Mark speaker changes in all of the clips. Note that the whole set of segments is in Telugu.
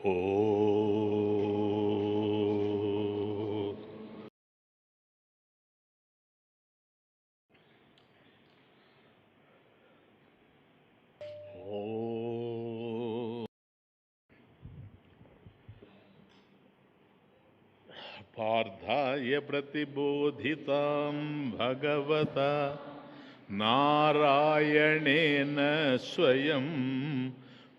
Speaker 1: ఓ పార్థాయ ప్రతిబోధితాం భగవత నారాయణేన స్వయం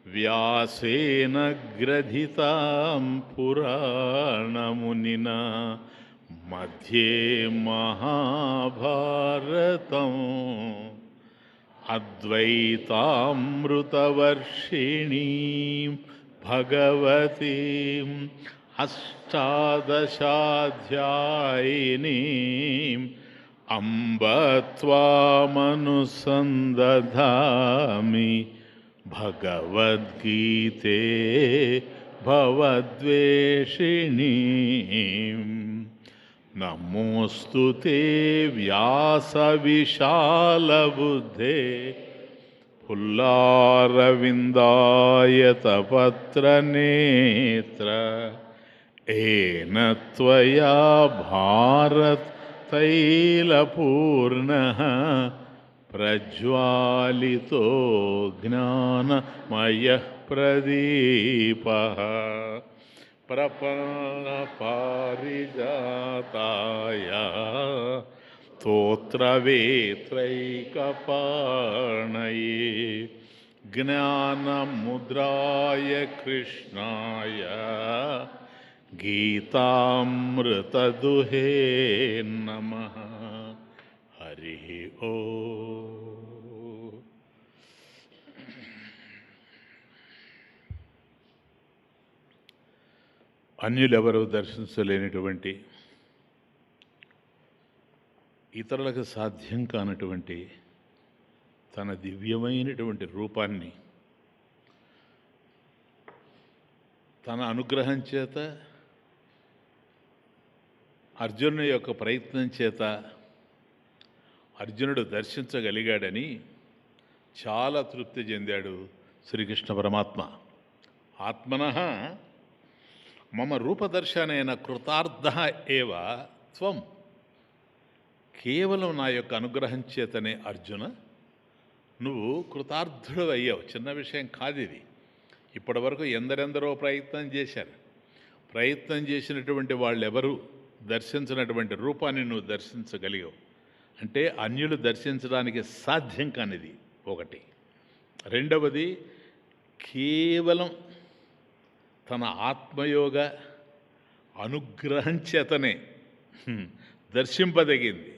Speaker 1: వ్యాసేన గ్రథితాం పురాణమునినా మధ్యే మహాభారతం అద్వైతామృతవర్షిణీం భగవతీం అష్టాదశాధ్యాయినీం అంబ త్వామనుసందధామి భగవద్గీతే భవద్వేషిణీం నమోऽस्तु ते व्यासविशालबुद्धे पुल्लारविन्दायतपत्रनेत्र येन त्वया भारततैलपूर्णः प्रज्वालितो ज्ञानमयः प्रदीपः प्रपन्नपारिजाताय स्तोत्रवेत्रैकपाणये ज्ञानमुद्राय कृष्णाय गीतामृतदुहे नमः। हरिः ओम्। అన్యులెవరూ దర్శించలేనటువంటి, ఇతరులకు సాధ్యం కానటువంటి తన దివ్యమైనటువంటి రూపాన్ని తన అనుగ్రహం చేత, అర్జునుడి యొక్క ప్రయత్నం చేత అర్జునుడు దర్శించగలిగాడని చాలా తృప్తి చెందాడు శ్రీకృష్ణ పరమాత్మ. ఆత్మనః మమ రూపదర్శనైన కృతార్థ ఏవ త్వం. కేవలం నా యొక్క అనుగ్రహం చేతనే అర్జున నువ్వు కృతార్థుడు అయ్యావు. చిన్న విషయం కాదు ఇది. ఇప్పటి వరకు ఎందరెందరో ప్రయత్నం చేశారు. ప్రయత్నం చేసినటువంటి వాళ్ళెవరూ దర్శించినటువంటి రూపాన్ని నువ్వు దర్శించగలిగావు. అంటే అన్యులు దర్శించడానికి సాధ్యం కానిది ఒకటి. రెండవది, కేవలం తన ఆత్మయోగ అనుగ్రహం చేతనే దర్శింపదగింది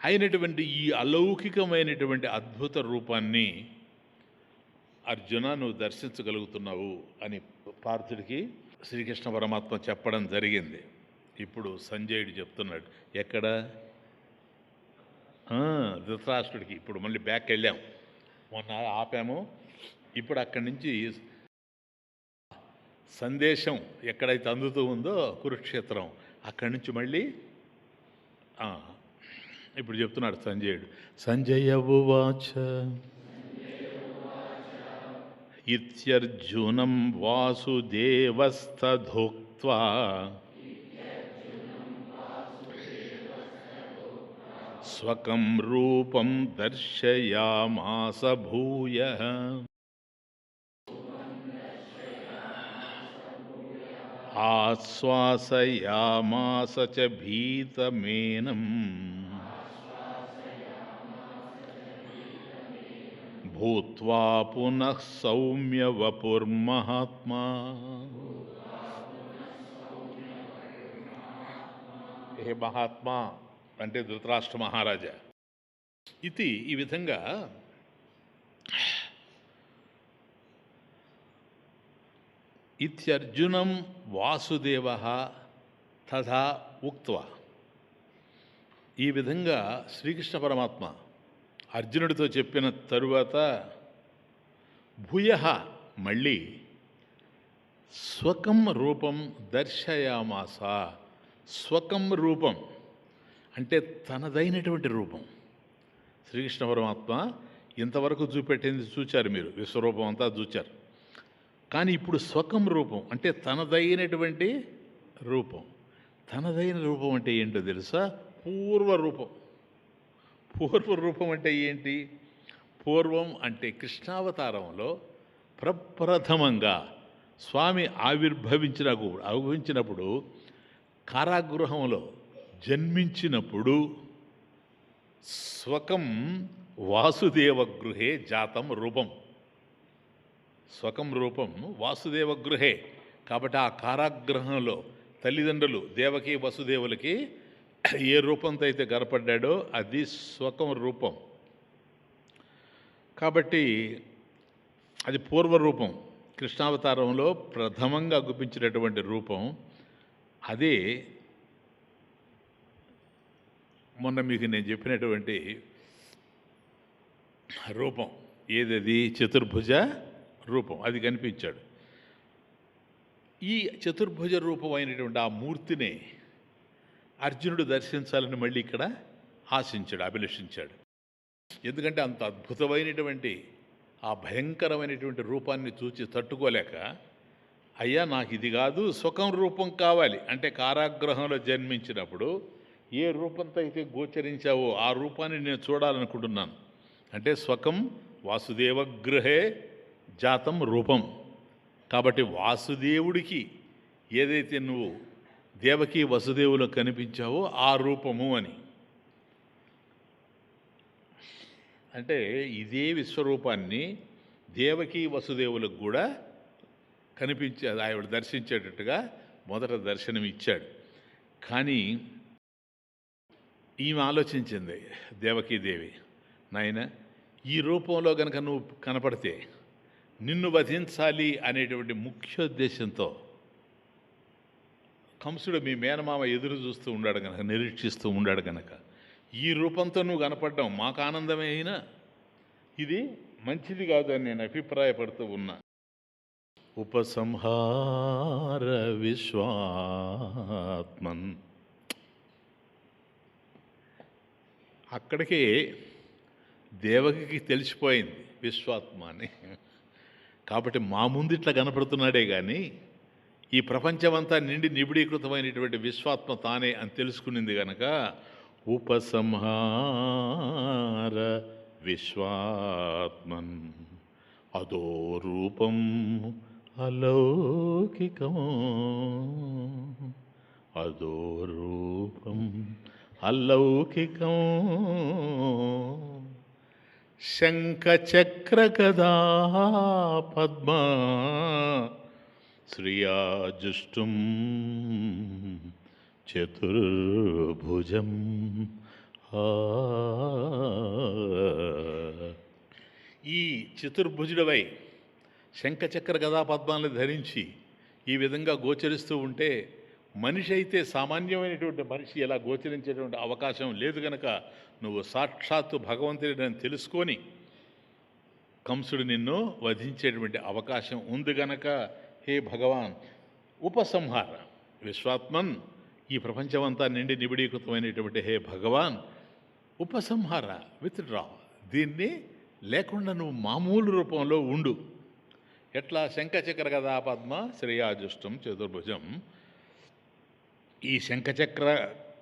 Speaker 1: అయినటువంటి ఈ అలౌకికమైనటువంటి అద్భుత రూపాన్ని అర్జున నువ్వు దర్శించగలుగుతున్నావు అని పార్థుడికి శ్రీకృష్ణ పరమాత్మ చెప్పడం జరిగింది. ఇప్పుడు సంజయుడు చెప్తున్నాడు. ఎక్కడ? ధృతరాష్ట్రుడికి. ఇప్పుడు మళ్ళీ బ్యాక్ వెళ్ళాం, మొన్న ఆపాము. ఇప్పుడు అక్కడి నుంచి సందేశం ఎక్కడైతే అందుతూ ఉందో కురుక్షేత్రం, అక్కడి నుంచి మళ్ళీ ఇప్పుడు చెప్తున్నాడు సంజయుడు. సంజయ ఉవాచ ఇత్యర్జునం వాసుదేవస్తథోక్త్వా స్వకం రూపం దర్శయామాస భూయః. ఆశ్వాసయామాస చ భీతమేనం భూత్వా పునః సౌమ్య వపుర్మహాత్మా. హే మహాత్మా అంటే ధృతరాష్ట్ర మహారాజా. ఇది ఈ విధంగా ఇత్యర్జునం వాసుదేవ తథా ఉక్త్వా. ఈ విధంగా శ్రీకృష్ణ పరమాత్మ అర్జునుడితో చెప్పిన తరువాత భూయ మళ్ళీ స్వకం రూపం దర్శయామాస. స్వకం రూపం అంటే తనదైనటువంటి రూపం. శ్రీకృష్ణ పరమాత్మ ఇంతవరకు చూపెట్టింది చూచారు మీరు, విశ్వరూపం అంతా చూచారు. కానీ ఇప్పుడు స్వకం రూపం అంటే తనదైనటువంటి రూపం. తనదైన రూపం అంటే ఏంటో తెలుసా? పూర్వరూపం. పూర్వరూపం అంటే ఏంటి? పూర్వం అంటే కృష్ణావతారంలో ప్రప్రథమంగా స్వామి ఆవిర్భవించినప్పుడు కారాగృహంలో జన్మించినప్పుడు స్వకం వాసుదేవ గృహే జాతం రూపం. స్వకం రూపం వాసుదేవ గృహే. కాబట్టి ఆ కారాగృహంలో తల్లిదండ్రులు దేవకి వసుదేవులకి ఏ రూపంతో అయితే కనపడ్డాడో అది స్వకం రూపం. కాబట్టి అది పూర్వరూపం. కృష్ణావతారంలో ప్రథమంగా గుప్పించినటువంటి రూపం అదే. మొన్న మీకు నేను చెప్పినటువంటి రూపం ఏదది? చతుర్భుజ రూపం. అది కనిపించాడు. ఈ చతుర్భుజ రూపం అయినటువంటి ఆ మూర్తిని అర్జునుడు దర్శించాలని మళ్ళీ ఇక్కడ ఆశించాడు, అభిలషించాడు. ఎందుకంటే అంత అద్భుతమైనటువంటి ఆ భయంకరమైనటువంటి రూపాన్ని చూచి తట్టుకోలేక, అయ్యా నాకు ఇది కాదు స్వకం రూపం కావాలి అంటే, కారాగృహంలో జన్మించినప్పుడు ఏ రూపంతో అయితే గోచరించావో ఆ రూపాన్ని నేను చూడాలనుకుంటున్నాను. అంటే స్వకం వాసుదేవ గృహే జాతం రూపం. కాబట్టి వాసుదేవుడికి ఏదైతే నువ్వు దేవకి వసుదేవులకు కనిపించావో ఆ రూపము అని. అంటే ఇదే విశ్వరూపాన్ని దేవకి వసుదేవులకు కూడా ఆవిడ దర్శించేటట్టుగా మొదట దర్శనం ఇచ్చాడు. కానీ ఈమె ఆలోచించింది దేవకీదేవి, నాయన ఈ రూపంలో కనుక నువ్వు కనపడితే నిన్ను వధించాలి అనేటువంటి ముఖ్యోద్దేశంతో కంసుడు మీ మేనమామ ఎదురు చూస్తూ ఉన్నాడు కనుక, నిరీక్షిస్తూ ఉన్నాడు కనుక, ఈ రూపంతో నువ్వు కనపడ్డావు మాకు ఆనందమే, అయినా ఇది మంచిది కాదు అని నేను అభిప్రాయపడుతూ ఉన్నా. ఉపసంహార విశ్వాత్మన్. అక్కడికి దేవకికి తెలిసిపోయింది విశ్వాత్మ అని. కాబట్టి మా ముందు ఇట్లా కనపడుతున్నాడే కానీ ఈ ప్రపంచమంతా నిండి నిబిడీకృతమైనటువంటి విశ్వాత్మ తానే అని తెలుసుకునింది కనుక ఉపసంహార విశ్వాత్మన్ అదో రూపం అలౌకికం అదో రూపం అలౌకికం శంఖచక్రగదా పద్మా శ్రియాజుష్టం చతుర్భుజం. ఈ చతుర్భుజుడవై శంఖచక్ర గదా పద్మాలను ధరించి ఈ విధంగా గోచరిస్తూ ఉంటే మనిషి అయితే సామాన్యమైనటువంటి మనిషి ఎలా గోచరించేటువంటి అవకాశం లేదు కనుక నువ్వు సాక్షాత్తు భగవంతుడిని తెలుసుకొని కంసుడు నిన్ను వధించేటువంటి అవకాశం ఉంది గనక హే భగవాన్ ఉపసంహార విశ్వాత్మన్, ఈ ప్రపంచమంతా నిండి నిబిడీకృతమైనటువంటి హే భగవాన్ ఉపసంహార, విత్డ్రా, దీన్ని లేకుండా నువ్వు మామూలు రూపంలో ఉండు. ఎట్లా? శంఖచక్ర గదా పద్మ శ్రేయాజుష్టం చతుర్భుజం. ఈ శంఖచక్ర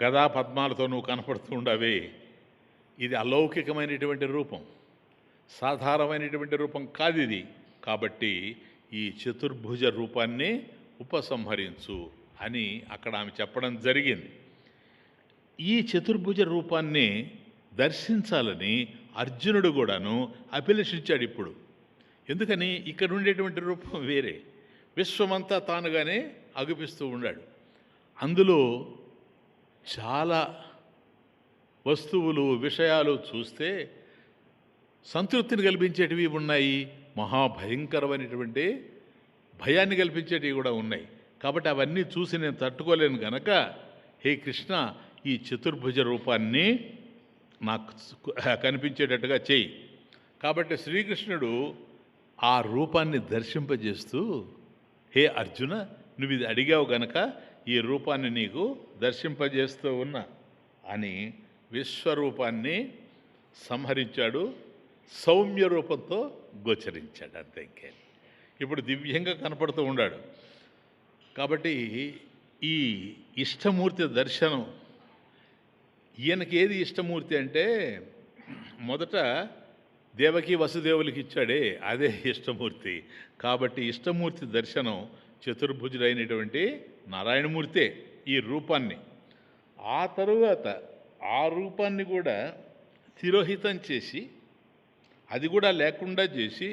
Speaker 1: గదా పద్మాలతో నువ్వు కనపడుతూ ఉండవే, ఇది అలౌకికమైనటువంటి రూపం, సాధారణమైనటువంటి రూపం కాదు ఇది. కాబట్టి ఈ చతుర్భుజ రూపాన్ని ఉపసంహరించు అని అక్కడ ఆమె చెప్పడం జరిగింది. ఈ చతుర్భుజ రూపాన్ని దర్శించాలని అర్జునుడు కూడాను అభిలషించాడు. ఇప్పుడు ఎందుకని? ఇక్కడ ఉండేటువంటి రూపం వేరే, విశ్వమంతా తానుగానే అగుపిస్తూ ఉన్నాడు. అందులో చాలా వస్తువులు విషయాలు చూస్తే సంతృప్తిని కల్పించేటివి ఉన్నాయి, మహాభయంకరమైనటువంటి భయాన్ని కల్పించేటివి కూడా ఉన్నాయి. కాబట్టి అవన్నీ చూసి నేను తట్టుకోలేను గనక హే కృష్ణ, ఈ చతుర్భుజ రూపాన్ని నాకు కనిపించేటట్టుగా చేయి. కాబట్టి శ్రీకృష్ణుడు ఆ రూపాన్ని దర్శింపజేస్తూ, హే అర్జున, నువ్వు ఇది అడిగావు గనక ఈ రూపాన్ని నీకు దర్శింపజేస్తూ ఉన్నా అని విశ్వరూపాన్ని సంహరించాడు, సౌమ్య రూపంతో గోచరించాడు. అంతే. ఇంకే ఇప్పుడు దివ్యంగా కనపడుతూ ఉన్నాడు. కాబట్టి ఈ ఇష్టమూర్తి దర్శనం, ఈయనకి ఏది ఇష్టమూర్తి అంటే మొదట దేవకి వసుదేవులకి ఇచ్చాడే అదే ఇష్టమూర్తి. కాబట్టి ఇష్టమూర్తి దర్శనం చతుర్భుజుడైనటువంటి నారాయణమూర్తే ఈ రూపాన్ని. ఆ తరువాత ఆ రూపాన్ని కూడా తిరోహితం చేసి, అది కూడా లేకుండా చేసి,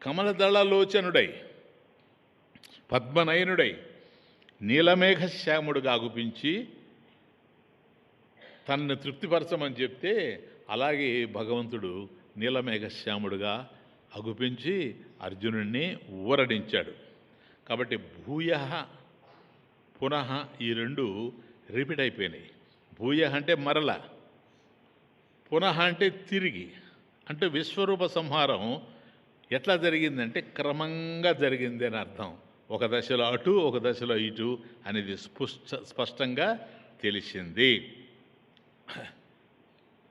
Speaker 1: కమలదళలోచనుడై పద్మనయనుడై నీలమేఘశ్యాముడుగా అగుపించి తనను తృప్తిపరచమని చెప్తే, అలాగే భగవంతుడు నీలమేఘశ్యాముడుగా అగుపించి అర్జునుడిని ఊరడించాడు. కాబట్టి భూయ పునః ఈ రెండు రిపీట్ అయిపోయినాయి. భూయ అంటే మరల, పునః అంటే తిరిగి. అంటే విశ్వరూప సంహారం ఎట్లా జరిగిందంటే క్రమంగా జరిగింది అని అర్థం. ఒక దశలో అటు, ఒక దశలో ఇటు అనేది స్పష్టంగా తెలిసింది.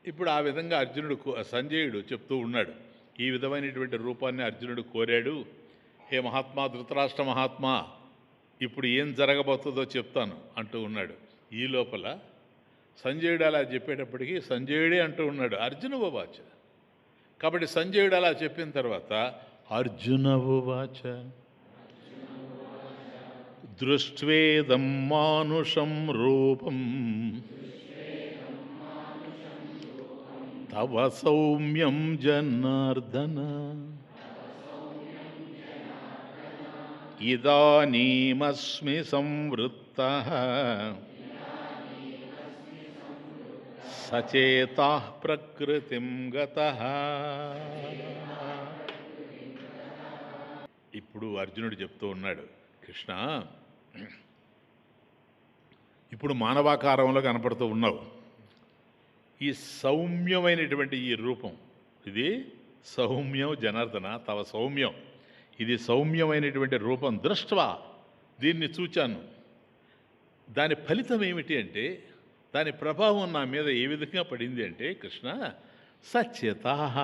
Speaker 1: ఇప్పుడు ఆ విధంగా అర్జునుడు, సంజయుడు చెప్తూ ఉన్నాడు. ఈ విధమైనటువంటి రూపాన్ని అర్జునుడు కోరాడు. హే మహాత్మా, ధృతరాష్ట్ర మహాత్మా, ఇప్పుడు ఏం జరగబోతుందో చెప్తాను అంటూ ఉన్నాడు. ఈ లోపల సంజయుడు అలా చెప్పేటప్పటికీ సంజయుడే అంటూ ఉన్నాడు అర్జున ఉవాచ. కాబట్టి సంజయుడు అలా చెప్పిన తర్వాత అర్జున ఉవాచ దృష్ట్వేదం మానుషం రూపం తవ సౌమ్యం జనార్దన ఇదానీమస్మి సంవృత్తః సచేతాః ప్రకృతిం గతః. ఇప్పుడు అర్జునుడు చెప్తూ ఉన్నాడు, కృష్ణ, ఇప్పుడు మానవాకారంలో కనపడుతూ ఉన్నావు. ఈ సౌమ్యమైనటువంటి ఈ రూపం, ఇది సౌమ్యం జనార్దన తవ సౌమ్యం, ఇది సౌమ్యమైనటువంటి రూపం దృష్ట్వా, దీన్ని చూచాను. దాని ఫలితం ఏమిటి అంటే, దాని ప్రభావం నా మీద ఏ విధంగా పడింది అంటే, కృష్ణ సచేతాః,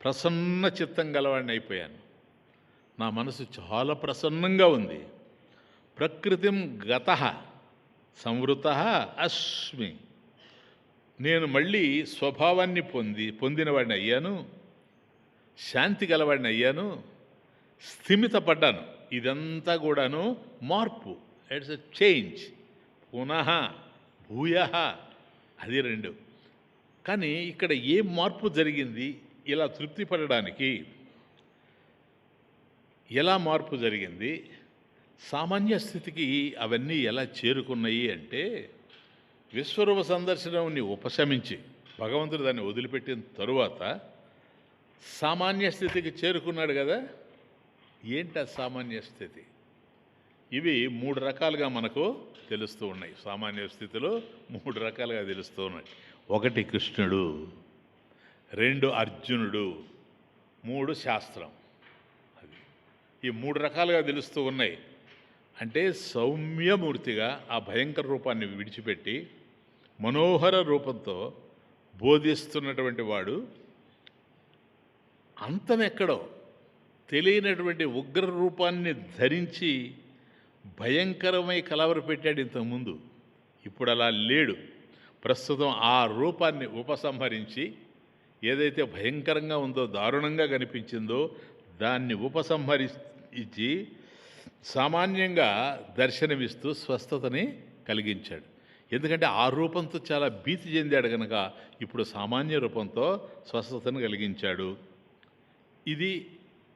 Speaker 1: ప్రసన్న చిత్తం గలవాడిని అయిపోయాను. నా మనసు చాలా ప్రసన్నంగా ఉంది. ప్రకృతిం గతః సంవృతః అస్మి, నేను మళ్ళీ స్వభావాన్ని పొందినవాడిని అయ్యాను. శాంతి గలవాడిని అయ్యాను. స్థిమితపడ్డాను. ఇదంతా కూడాను మార్పు, ఇట్స్ ఎ చేంజ్. పునః భూయ, అది రెండు. కానీ ఇక్కడ ఏ మార్పు జరిగింది ఇలా తృప్తి పడడానికి? ఎలా మార్పు జరిగింది? సామాన్య స్థితికి అవన్నీ ఎలా చేరుకున్నాయి అంటే, విశ్వరూప సందర్శనాన్ని ఉపశమించి భగవంతుడు దాన్ని వదిలిపెట్టిన తరువాత సామాన్య స్థితికి చేరుకున్నాడు కదా. ఏంటి ఆ సామాన్య స్థితి? ఇవి మూడు రకాలుగా మనకు తెలుస్తూ ఉన్నాయి. సామాన్య స్థితిలో మూడు రకాలుగా తెలుస్తూ ఉన్నాయి. ఒకటి కృష్ణుడు, రెండు అర్జునుడు, మూడు శాస్త్రం. అది ఈ మూడు రకాలుగా తెలుస్తూ ఉన్నాయి. అంటే సౌమ్యమూర్తిగా ఆ భయంకర రూపాన్ని విడిచిపెట్టి మనోహర రూపంతో బోధిస్తున్నటువంటి వాడు అంతం ఎక్కడో తెలియనటువంటి ఉగ్ర రూపాన్ని ధరించి భయంకరమై కలవరపెట్టాడు ఇంతకుముందు. ఇప్పుడు అలా లేడు. ప్రస్తుతం ఆ రూపాన్ని ఉపసంహరించి, ఏదైతే భయంకరంగా ఉందో, దారుణంగా కనిపించిందో దాన్ని ఉపసంహరించి సామాన్యంగా దర్శనమిస్తూ స్వస్థతని కలిగించాడు. ఎందుకంటే ఆ రూపంతో చాలా భీతి చెందాడు కనుక ఇప్పుడు సామాన్య రూపంతో స్వస్థతను కలిగించాడు. ఇది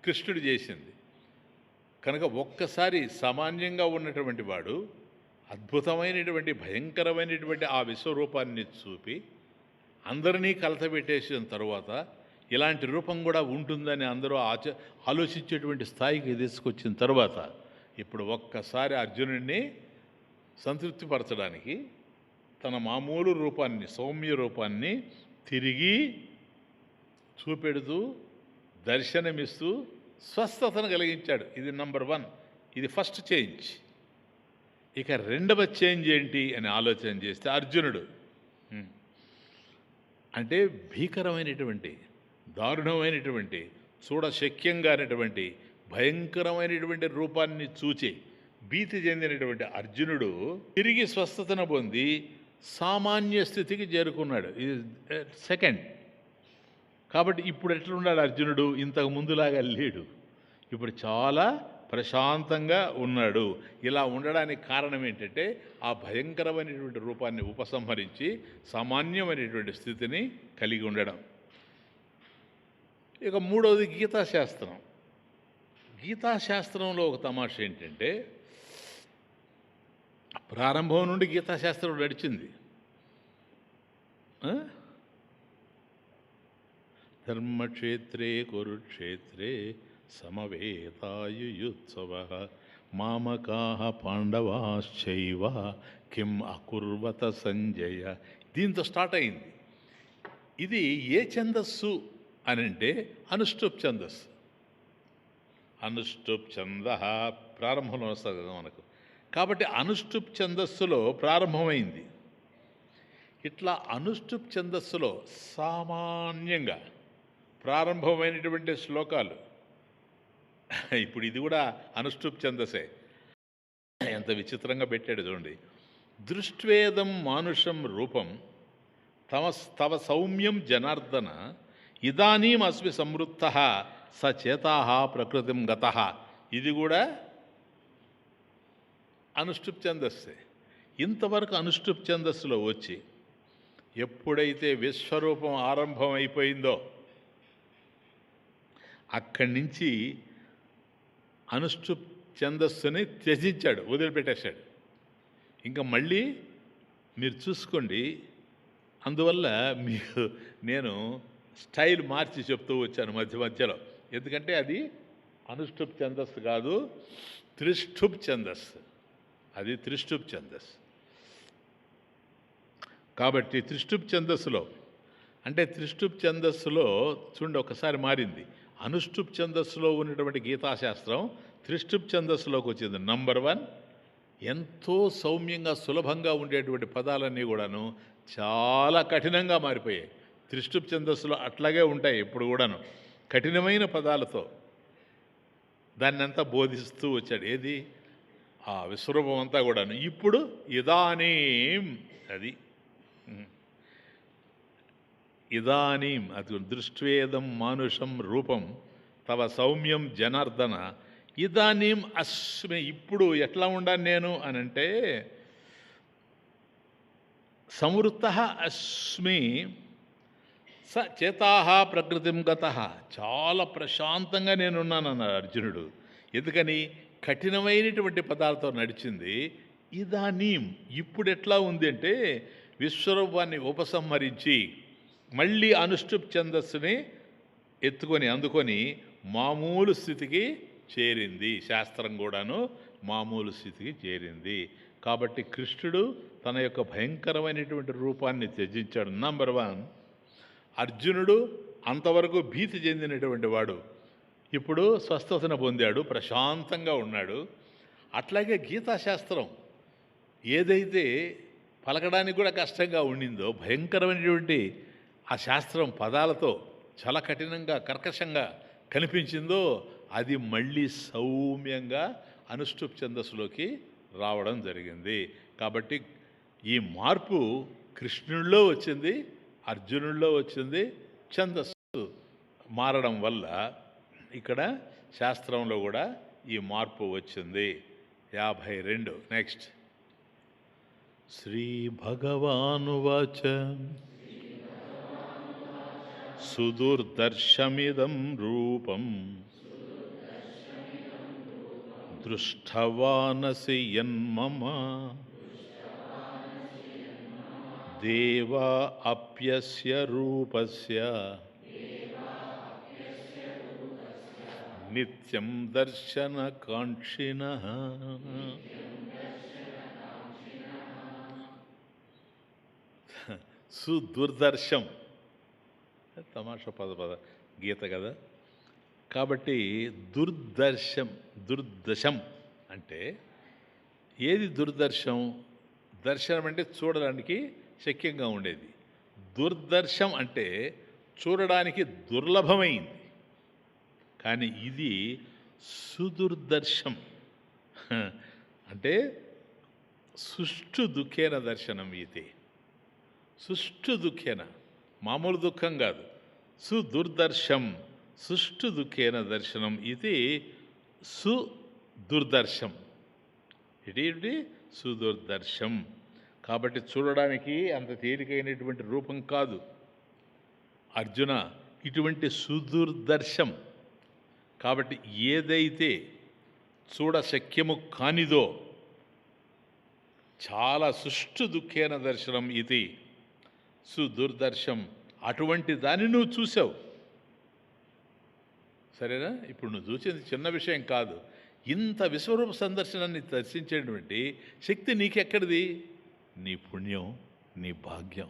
Speaker 1: కృష్ణుడు చేసింది. కనుక ఒక్కసారి సామాన్యంగా ఉన్నటువంటి వాడు అద్భుతమైనటువంటి భయంకరమైనటువంటి ఆ విశ్వరూపాన్ని చూపి అందరినీ కలతపెట్టేసిన తరువాత ఇలాంటి రూపం కూడా ఉంటుందని అందరూ ఆలోచించేటువంటి స్థాయికి తీసుకొచ్చిన తర్వాత ఇప్పుడు ఒక్కసారి అర్జునుడిని సంతృప్తిపరచడానికి తన మామూలు రూపాన్ని, సౌమ్య రూపాన్ని తిరిగి చూపెడుతూ దర్శనమిస్తూ స్వస్థతను కలిగించాడు. ఇది నంబర్ 1. ఇది ఫస్ట్ చేంజ్. ఇక రెండవ చేంజ్ ఏంటి అని ఆలోచన చేస్తే అర్జునుడు అంటే భీకరమైనటువంటి, దారుణమైనటువంటి, చూడశక్యంగానటువంటి భయంకరమైనటువంటి రూపాన్ని చూచి భీతి చెందినటువంటి అర్జునుడు తిరిగి స్వస్థతను పొంది సామాన్య స్థితికి చేరుకున్నాడు. ఇది సెకండ్. కాబట్టి ఇప్పుడు ఎట్లున్నాడు అర్జునుడు? ఇంతకు ముందులాగా లేడు, ఇప్పుడు చాలా ప్రశాంతంగా ఉన్నాడు. ఇలా ఉండడానికి కారణం ఏంటంటే ఆ భయంకరమైనటువంటి రూపాన్ని ఉపసంహరించి సామాన్యమైనటువంటి స్థితిని కలిగి ఉండడం. ఇక మూడవది గీతాశాస్త్రం. గీతాశాస్త్రంలో ఒక తమాష ఏంటంటే ప్రారంభం నుండి గీతాశాస్త్రం నడిచింది. ధర్మక్షేత్రే కురుక్షేత్రే సమవేతాయుయుత్సవ మామకాః పాండవాశ్చైవ కిం అకుర్వత సంజయ. దీంతో స్టార్ట్ అయింది. ఇది ఏ ఛందస్సు అని అంటే అనుష్టుప్ ఛందస్సు. అనుష్టుప్ ఛంద ప్రారంభంలో వస్తుంది కదా మనకు. కాబట్టి అనుష్టుప్ ఛందస్సులో ప్రారంభమైంది. ఇట్లా అనుష్టుప్ ఛందస్సులో సామాన్యంగా ప్రారంభమైనటువంటి శ్లోకాలు. ఇప్పుడు ఇది కూడా అనుష్టుప్ ఛందసే. ఎంత విచిత్రంగా పెట్టాడు చూడండి. దృష్ట్వేదం మానుషం రూపం తవ సౌమ్యం జనార్దన ఇదానీం అస్మి సంవృత్త సచేతా ప్రకృతిం గత. ఇది కూడా అనుష్టుప్ ఛందస్సే. ఇంతవరకు అనుష్టుప్ ఛందస్సులో వచ్చి ఎప్పుడైతే విశ్వరూపం ఆరంభం అయిపోయిందో అక్కడి నుంచి అనుష్టుప్ ఛందస్సుని త్యజించాడు, వదిలిపెట్టేశాడు. ఇంకా మళ్ళీ మీరు చూసుకోండి. అందువల్ల మీకు నేను స్టైల్ మార్చి చెప్తూ వచ్చాను మధ్య మధ్యలో. ఎందుకంటే అది అనుష్టుప్ ఛందస్సు కాదు, త్రిష్టుప్ ఛందస్సు. అది త్రిష్టుప్ ఛందస్సు. కాబట్టి త్రిష్టుప్ ఛందస్సులో అంటే త్రిష్టుప్ ఛందస్సులో చూడండి ఒకసారి మారింది. అనుష్టుప్ ఛందస్సులో ఉన్నటువంటి గీతాశాస్త్రం త్రిష్టుప్ ఛందస్సులోకి వచ్చింది. నంబర్ 1, ఎంతో సౌమ్యంగా సులభంగా ఉండేటువంటి పదాలన్నీ కూడాను చాలా కఠినంగా మారిపోయాయి. త్రిష్టుప్ ఛందస్సులో అట్లాగే ఉంటాయి ఎప్పుడు కూడాను, కఠినమైన పదాలతో దాన్ని అంతా బోధిస్తూ వచ్చాడు. ఏది? ఆ విశ్వరూపం అంతా కూడాను. ఇప్పుడు ఇదానీం, అది ఇదానీం, అది దృష్ట్వేదం మానుషం రూపం తవ సౌమ్యం జనార్దన ఇదానీం అస్మి. ఇప్పుడు ఎట్లా ఉండాను నేను అనంటే సంవృత్త అస్మి సచేతా ప్రకృతిం గత. చాలా ప్రశాంతంగా నేనున్నానన్నాడు అర్జునుడు. ఎందుకని? కఠినమైనటువంటి పదాలతో నడిచింది. ఇదానీం, ఇప్పుడు ఎట్లా ఉంది అంటే విశ్వరూపాన్ని ఉపసంహరించి మళ్ళీ అనుష్టుప్ ఛందస్సుని అందుకొని మామూలు స్థితికి చేరింది. శాస్త్రం కూడాను మామూలు స్థితికి చేరింది. కాబట్టి కృష్ణుడు తన యొక్క భయంకరమైనటువంటి రూపాన్ని త్యజించాడు. నంబర్ 1. అర్జునుడు అంతవరకు భీతి చెందినటువంటి వాడు ఇప్పుడు స్వస్థతను పొందాడు, ప్రశాంతంగా ఉన్నాడు. అట్లాగే గీతాశాస్త్రం ఏదైతే పలకడానికి కూడా కష్టంగా ఉండిందో, భయంకరమైనటువంటి ఆ శాస్త్రం పదాలతో చాలా కఠినంగా కర్కశంగా కనిపించిందో, అది మళ్ళీ సౌమ్యంగా అనుష్టుప్ ఛందస్సులోకి రావడం జరిగింది. కాబట్టి ఈ మార్పు కృష్ణుడిలో వచ్చింది, అర్జునుడిలో వచ్చింది. ఛందస్సు మారడం వల్ల ఇక్కడ శాస్త్రంలో కూడా ఈ మార్పు వచ్చింది. 52. నెక్స్ట్. శ్రీ భగవానువాచ సుదుర్దర్శమిదం రూపం దృష్టవానసి యన్మమ దేవా అప్యస్య రూపస్య నిత్యం దర్శనకాంక్షిణః. సుదుర్దర్శం తమాషా పద గీత కదా. కాబట్టి దుర్దశం అంటే ఏది? దుర్దర్శం. దర్శనం అంటే చూడడానికి శక్యంగా ఉండేది. దుర్దర్శం అంటే చూడడానికి దుర్లభమైంది. కానీ ఇది సుదుర్దర్శం అంటే సుష్టు దుఃఖేన దర్శనం ఇది. సుష్టు దుఃఖేన, మామూలు దుఃఖం కాదు. సుదుర్దర్శం సుష్టు దుఃఖేన దర్శనం ఇది సుదుర్దర్శం. ఇది సుదుర్దర్శం. కాబట్టి చూడడానికి అంత తేలికైనటువంటి రూపం కాదు అర్జున, ఇటువంటి సుదుర్దర్శం. కాబట్టి ఏదైతే చూడశక్యము కానిదో చాలా సుష్టు దుఃఖేన దర్శనం ఇది సుదుర్దర్శం. అటువంటి దాన్ని నువ్వు చూసావు, సరేనా? ఇప్పుడు నువ్వు చూసేది చిన్న విషయం కాదు. ఇంత విశ్వరూప సందర్శనాన్ని దర్శించేటువంటి శక్తి నీకెక్కడిది? నీ పుణ్యం, నీ భాగ్యం.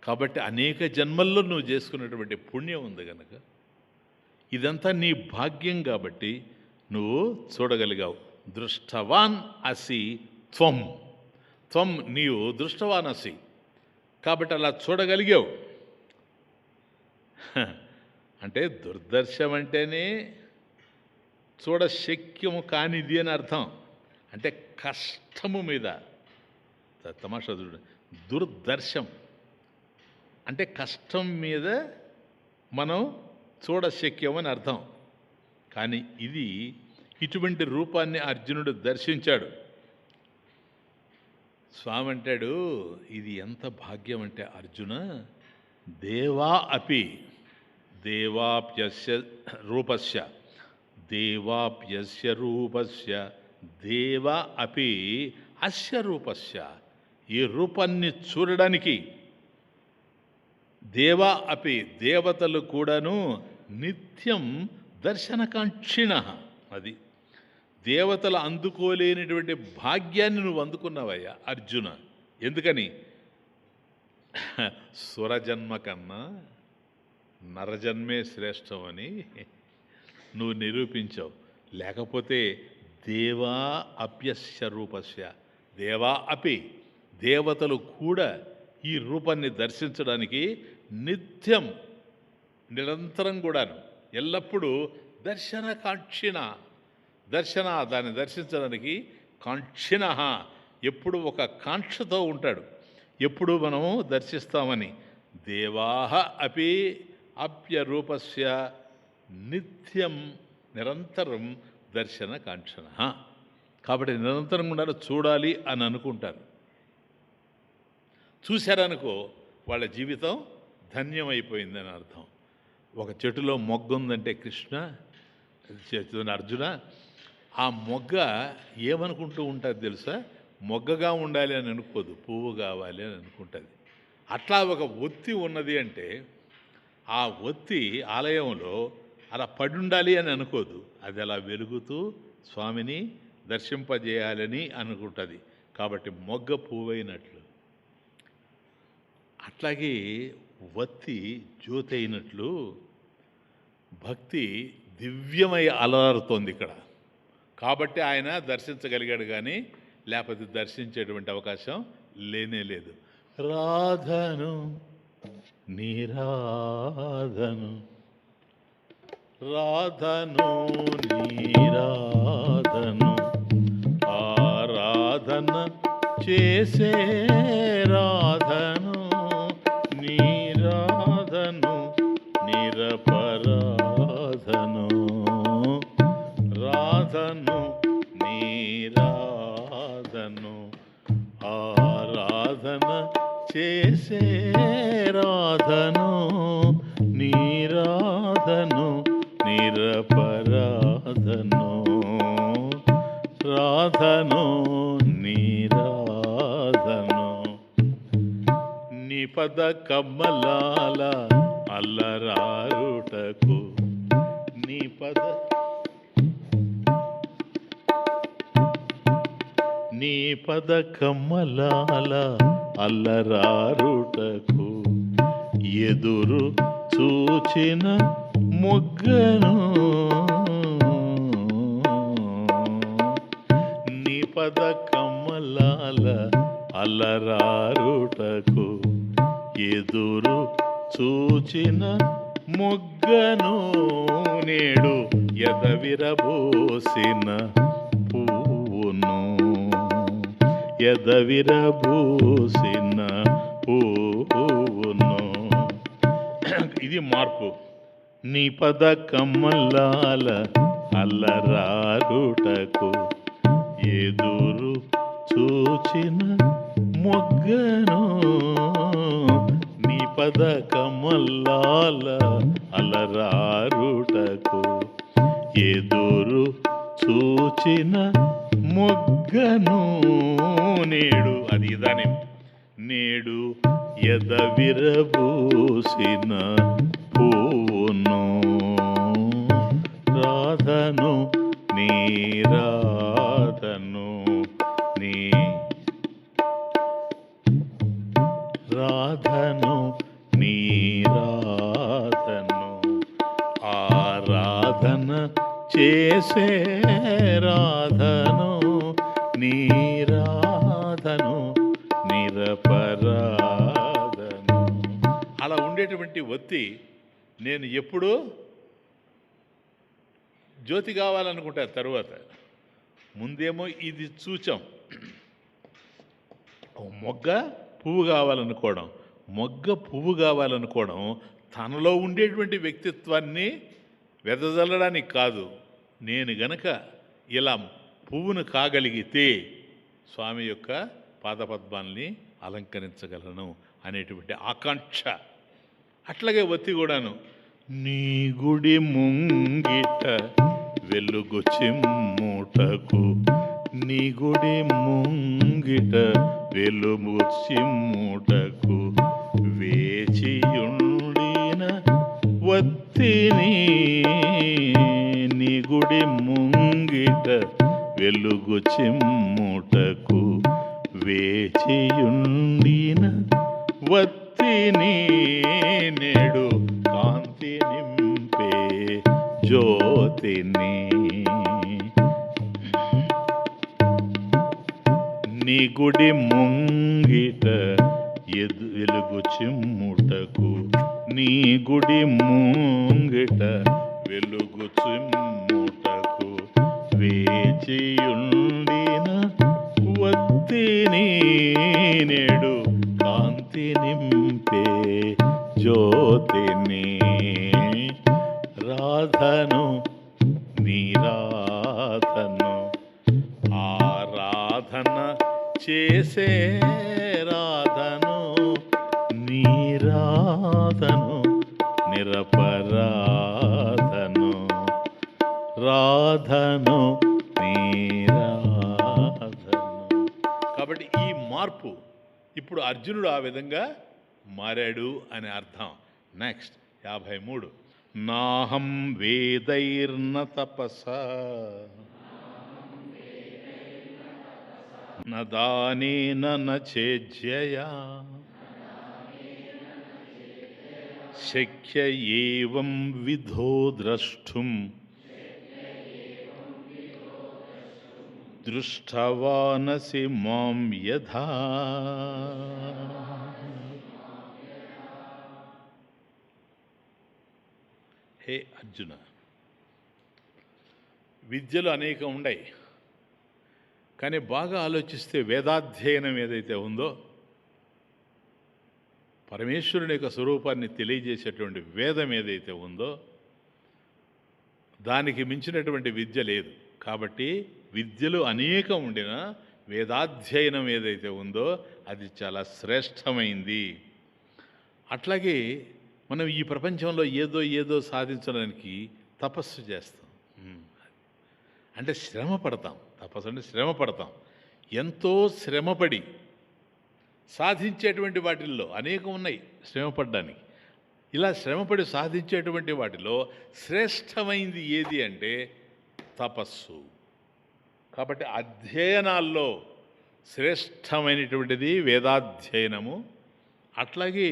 Speaker 1: కాబట్టి అనేక జన్మల్లో నువ్వు చేసుకున్నటువంటి పుణ్యం ఉంది కనుక ఇదంతా నీ భాగ్యం. కాబట్టి నువ్వు చూడగలిగావు. దృష్టవాన్ అసి త్వం, త్వం నీవు దృష్టవాన్ అసి. కాబట్టి అలా చూడగలిగావు. అంటే దుర్దర్శం అంటేనే చూడశక్యము కానిది అని అర్థం. అంటే కష్టము మీద తమాషా చూడ. దుర్దర్శం అంటే కష్టం మీద మనం చూడశక్యం అని అర్థం. కానీ ఇది ఇటువంటి రూపాన్ని అర్జునుడు దర్శించాడు. స్వామి అంటాడు, ఇది ఎంత భాగ్యం అంటే అర్జున, దేవా అపి దేవాప్యస్య రూపస్య దేవాప్యస్య రూపస్య దేవ అపి అస్య రూపస్య. ఈ రూపాన్ని చూడడానికి దేవా అపి దేవతలు కూడాను నిత్యం దర్శనకాంక్షిణ. అది దేవతలు అందుకోలేనిటువంటి భాగ్యాన్ని నువ్వు అందుకున్నావయ్యా అర్జున. ఎందుకని? సురజన్మ కన్నా నరజన్మే శ్రేష్టమని నువ్వు నిరూపించావు. లేకపోతే దేవా అప్యస్య రూపస్య దేవా అపి దేవతలు కూడా ఈ రూపాన్ని దర్శించడానికి నిత్యం నిరంతరం కూడాను ఎల్లప్పుడూ దర్శనకాంక్షిణ, దాన్ని దర్శించడానికి కాంక్షిణ, ఎప్పుడు ఒక కాంక్షతో ఉంటాడు, ఎప్పుడు మనము దర్శిస్తామని. దేవాహ అపి అప్యరూపస్య నిత్యం నిరంతరం దర్శనకాంక్షణ. కాబట్టి నిరంతరం కూడా చూడాలి అని అనుకుంటారు. చూశారనుకో వాళ్ళ జీవితం ధన్యమైపోయిందని అర్థం. ఒక చెట్టులో మొగ్గ ఉందంటే కృష్ణ అర్జున, ఆ మొగ్గ ఏమనుకుంటూ ఉంటుంది తెలుసా? మొగ్గగా ఉండాలి అని అనుకోదు, పువ్వు కావాలి అని అనుకుంటుంది. అట్లా ఒక ఒత్తి ఉన్నది అంటే ఆ ఒత్తి ఆలయంలో అలా పడి ఉండాలి అని అనుకోదు, అది అలా వెలుగుతూ స్వామిని దర్శింపజేయాలని అనుకుంటుంది. కాబట్టి మొగ్గ పువ్వైనట్లు అట్లాగే వత్తి జ్యోతి అయినట్లు భక్తి దివ్యమై అలరుతోంది ఇక్కడ. కాబట్టి ఆయన దర్శించగలిగాడు, కానీ లేకపోతే దర్శించేటువంటి అవకాశం లేనే లేదు. రాధను నీరాధను రాధను నీరాధను ఆరాధన చేసే రాధను నీరాధను నిరపరాధను రాధను నీరాధను ఆరాధన చేసే రాధను నీరాధను నిరపరాధను రాధను నీరాధను. నిపద కమలాల అల్లరారుటకు నీ పద కమలాల అల్లరారుటకు ఎదురు చూచిన మొగ్గను నీ పద కమలాల అల్లరారుటకు ఎదురు చూచిన మొగ్గను నేడు ఎదవిరబోసిన పువ్వును, ఎదవిరబోసిన పువ్వును. ఇది మార్పు. నీ పద కమ్మలాల అల్లరారుటకు ఎదురు చూచిన మొగ్గను, నీ పద కమ్మలాల అల్లరారుటకు ఎదురు చూచిన మొగ్గను నేడు, అది దాని నేడు ఎదవిరబూసిన పువ్వును, రాధను నీ రాధను నీ రాధను నీ రాధను ఆరాధన చేసే రాధను నీ రాధను నిరపరాధను. అలా ఉండేటువంటి ఒత్తి నేను ఎప్పుడూ జ్యోతి కావాలనుకుంటా. తరువాత ముందేమో ఇది చూచాం, మొగ్గ పువ్వు కావాలనుకోవడం, మొగ్గ పువ్వు కావాలనుకోవడం తనలో ఉండేటువంటి వ్యక్తిత్వాన్ని వెదజల్లడానికి కాదు. నేను గనక ఇలా పువ్వును కాగలిగితే స్వామి యొక్క పాదపద్మాల్ని అలంకరించగలను అనేటువంటి ఆకాంక్ష. అట్లాగే ఒత్తి కూడాను, నీ గుడి ముంగిట వెలుగు చిమ్ముటకు, నీ గుడి ముంగిట వెలుగు చిమ్ముటకు వేచియుండిన ఒత్తిని, నీ గుడి ముంగిట వెలుగు చిమ్ముటకు వేచియుండిన ఒత్తిని నేడు కాంతి నింపే జ్యోతిని, నీ గుడి ముంగిట వెలుగు చిమ్ముటకు, నీ గుడి ముంగిట వెలుగు చిమ్ముటకు వేచియుండిన ఒత్తిని నేడు కాంతి నింపే జ్యోతిని, రాధను నీ రాధను ఆరాధన చేసే రాధను నీ రాధను నిరపరాధను, రాధను నీ రాధను. కాబట్టి ఈ మార్పు ఇప్పుడు అర్జునుడు ఆ విధంగా మారాడు అని అర్థం. నెక్స్ట్ 53, నాహం వేదైర్న తపసా న దానేన న చేజ్యయా శక్య ఏవం విధో ద్రష్టుం దృష్టవానసి మాం యథా. హే అర్జున, విద్యలు అనేకం ఉన్నాయి, కానీ బాగా ఆలోచిస్తే వేదాధ్యయనం ఏదైతే ఉందో, పరమేశ్వరుని యొక్క స్వరూపాన్ని తెలియజేసేటువంటి వేదం ఏదైతే ఉందో, దానికి మించినటువంటి విద్య లేదు. కాబట్టి విద్యలు అనేకం ఉండిన వేదాధ్యయనం ఏదైతే ఉందో అది చాలా శ్రేష్టమైంది. అట్లాగే మనం ఈ ప్రపంచంలో ఏదో ఏదో సాధించడానికి తపస్సు చేస్తాం, అంటే శ్రమ పడతాం. తపస్సు అంటే శ్రమ పడతాం. ఎంతో శ్రమపడి సాధించేటువంటి వాటిల్లో అనేకం ఉన్నాయి శ్రమపడడానికి. ఇలా శ్రమపడి సాధించేటువంటి వాటిలో శ్రేష్టమైంది ఏది అంటే తపస్సు. కాబట్టి అధ్యయనాల్లో శ్రేష్టమైనటువంటిది వేదాధ్యయనము. అట్లాగే